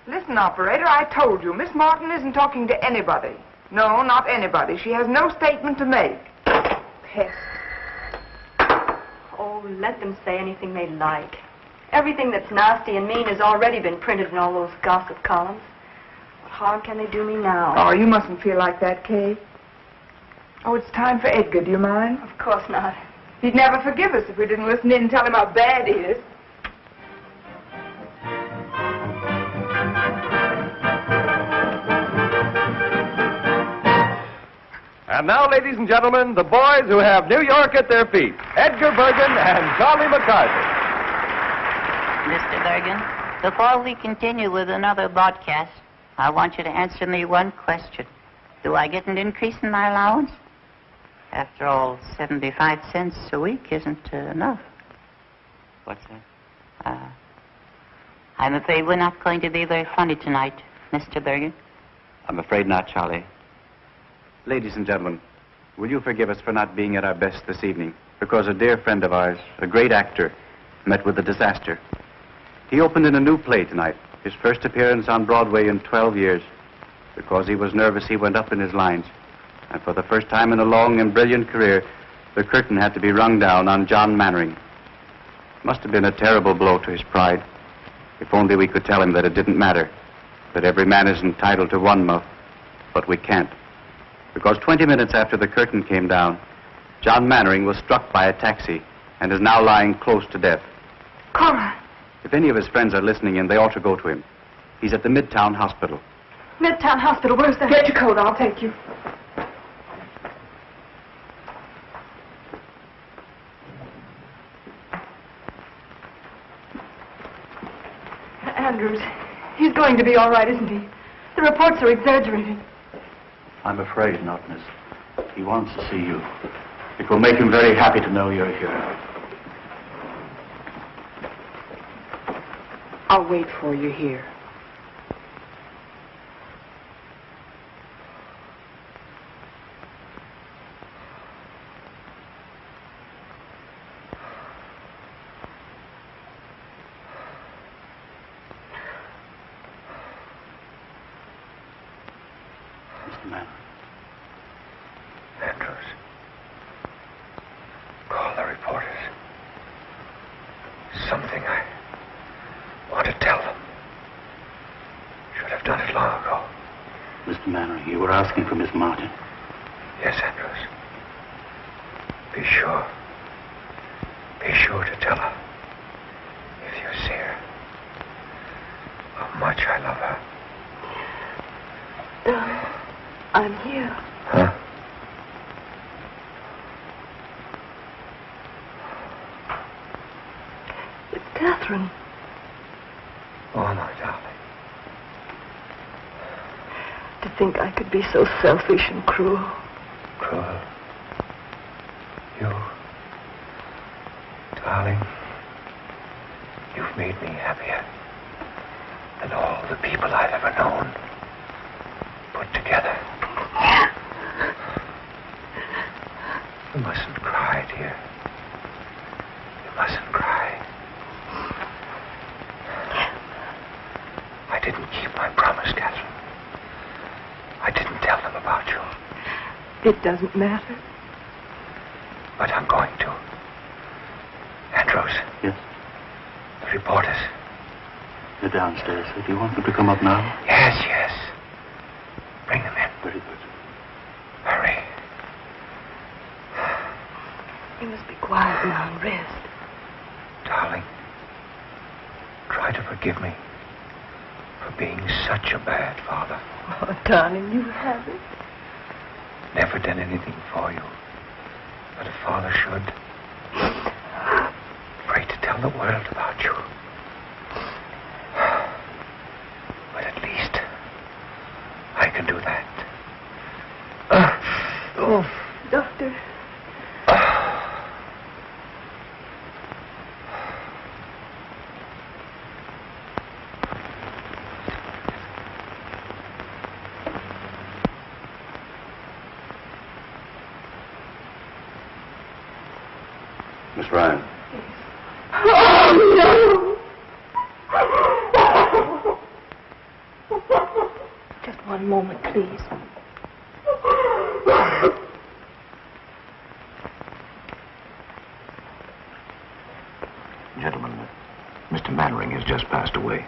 Listen, operator, I told you, Miss Martin isn't talking to anybody. No, not anybody. She has no statement to make. Pest. Oh, let them say anything they like. Everything that's nasty and mean has already been printed in all those gossip columns. What harm can they do me now? Oh, you mustn't feel like that, Kay. Oh, it's time for Edgar. Do you mind? Of course not. He'd never forgive us if we didn't listen in and tell him how bad he is. And now, ladies and gentlemen, the boys who have New York at their feet, Edgar Bergen and Charlie McCarthy. Mr. Bergen, before we continue with another broadcast, I want you to answer me one question. Do I get an increase in my allowance? After all, 75 cents a week isn't enough. What's that? I'm afraid we're not going to be very funny tonight, Mr. Bergen. I'm afraid not, Charlie. Ladies and gentlemen, will you forgive us for not being at our best this evening? Because a dear friend of ours, a great actor, met with a disaster. He opened in a new play tonight, his first appearance on Broadway in 12 years. Because he was nervous, he went up in his lines. And for the first time in a long and brilliant career, the curtain had to be rung down on John Mannering. Must have been a terrible blow to his pride. If only we could tell him that it didn't matter, that every man is entitled to one mouth, but we can't. Because 20 minutes after the curtain came down, John Mannering was struck by a taxi and is now lying close to death. Cora. If any of his friends are listening in, they ought to go to him. He's at the Midtown Hospital. Midtown Hospital, where's that? Get your coat, I'll take you. Andrews, he's going to be all right, isn't he? The reports are exaggerated. I'm afraid not, miss. He wants to see you. It will make him very happy to know you're here. I'll wait for you here. Mr. Mann. Andrews. Call the reporters. Something I want to tell them. Should have done it long ago. Mr. Mannering, you were asking for Miss Martin. Yes, Andrews. Be sure. Be sure to tell her. If you see her. How much I love her. I'm here. Huh? Oh, my darling. To think I could be so selfish and cruel. Cruel. You. Darling. You've made me happier than all the people I've ever known put together. You mustn't cry, dear. You mustn't cry. I didn't keep my promise, Catherine. I didn't tell them about you. It doesn't matter. But I'm going to. Andrews. Yes? The reporters. They're downstairs. Do you want them to come up now? Yes, yes. Bring them in. Very good. Hurry. You must be quiet now and rest. Darling, try to forgive me for being such a bad father. Oh, darling, you haven't. Never done anything for you that a father should. Afraid to tell the world about you. But at least I can do that. Doctor. Miss Ryan. Oh, no! Just one moment, please. Gentlemen, Mr. Mannering has just passed away.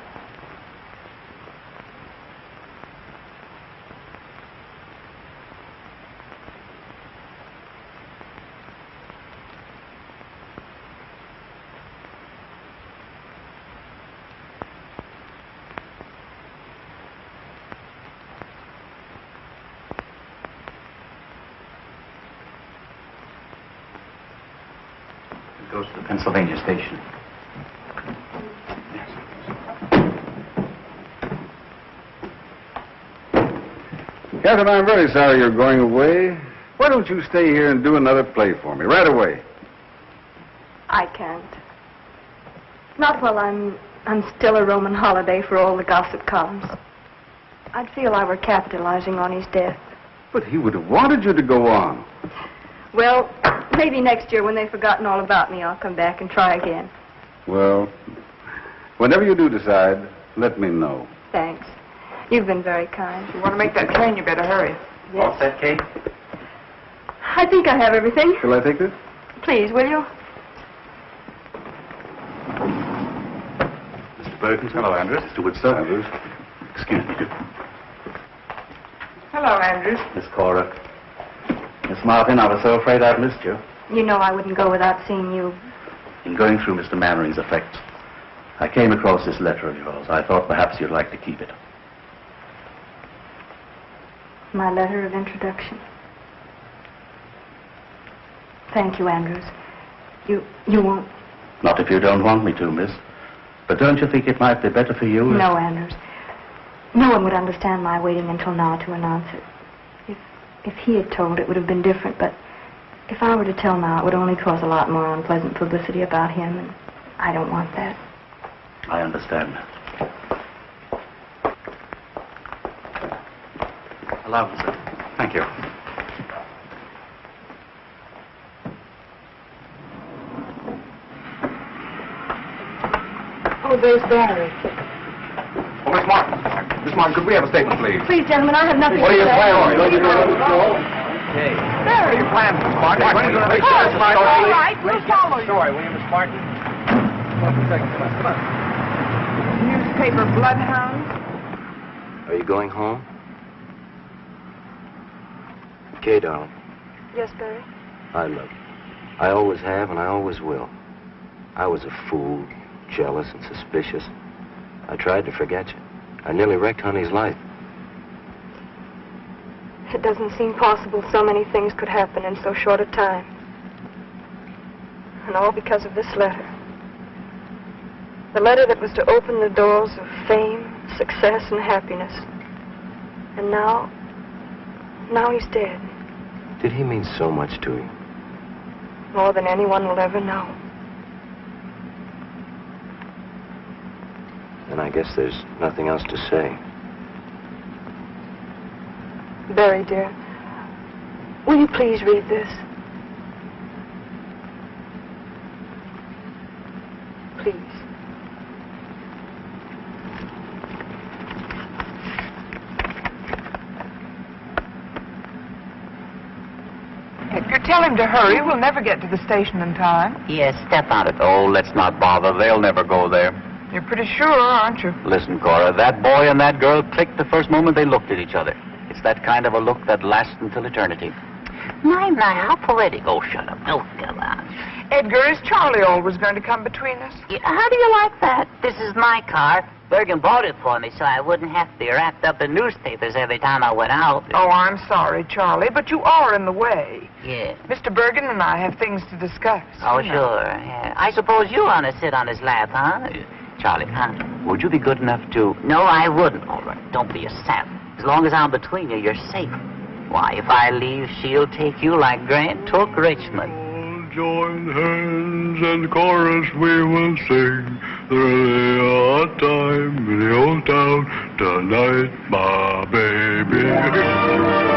It goes to the Pennsylvania station. Catherine, I'm very sorry you're going away. Why don't you stay here and do another play for me right away? I can't. Not while I'm still a Roman holiday for all the gossip columns. I'd feel I were capitalizing on his death. But he would have wanted you to go on. Well, maybe next year when they've forgotten all about me, I'll come back and try again. Well, whenever you do decide, let me know. Thanks. You've been very kind. If you want to make that train, you better hurry. Yes. All set, Kate? I think I have everything. Shall I take this? Please, will you? Mr. Perkins. Hello, Andrews. Mr. Woodstock. Andrews. Excuse me. Hello, Andrews. Miss Cora. Miss Martin, I was so afraid I'd missed you. You know I wouldn't go without seeing you. In going through Mr. Mannering's effects, I came across this letter of yours. I thought perhaps you'd like to keep it. My letter of introduction. Thank you, Andrews. You won't... Not if you don't want me to, miss. But don't you think it might be better for you? No, Andrews. No one would understand my waiting until now to announce it. If he had told, it would have been different, but if I were to tell now, it would only cause a lot more unpleasant publicity about him, and I don't want that. I understand that. Allow me, sir. Thank you. Oh, there's Barry. Oh, Miss Martin. Miss Martin, could we have a statement, please? Please, gentlemen, I have nothing What to are your say. plans? Please, Okay. What are your plans, Miss Martin? When are you going to make Oh, sure it's all right, we'll follow you. Story, will you, Miss Martin? Come on. Newspaper bloodhound. Are you going home? Okay, darling. Yes, Barry? I love you. I always have, and I always will. I was a fool, jealous and suspicious. I tried to forget you. I nearly wrecked Honey's life. It doesn't seem possible so many things could happen in so short a time. And all because of this letter. The letter that was to open the doors of fame, success, and happiness. And now he's dead. Did he mean so much to you? More than anyone will ever know. And I guess there's nothing else to say. Barry, dear, will you please read this? Please. Edgar, tell him to hurry. We'll never get to the station in time. Yes, step out of it. Oh, let's not bother. They'll never go there. You're pretty sure, aren't you? Listen, Cora, that boy and that girl clicked the first moment they looked at each other. It's that kind of a look that lasts until eternity. My, how poetic. Oh, shut up. Oh, come on. Edgar, is Charlie always going to come between us? Yeah, how do you like that? This is my car. Bergen bought it for me so I wouldn't have to be wrapped up in newspapers every time I went out. Oh, I'm sorry, Charlie, but you are in the way. Yeah. Mr. Bergen and I have things to discuss. Oh, sure. Yeah. I suppose you want to sit on his lap, huh? Charlie, would you be good enough to... No, I wouldn't. All right, don't be a sap. As long as I'm between you, you're safe. Why, if I leave, she'll take you like Grant took Richmond. Join hands and chorus we will sing. There's a time in the old town tonight, my baby.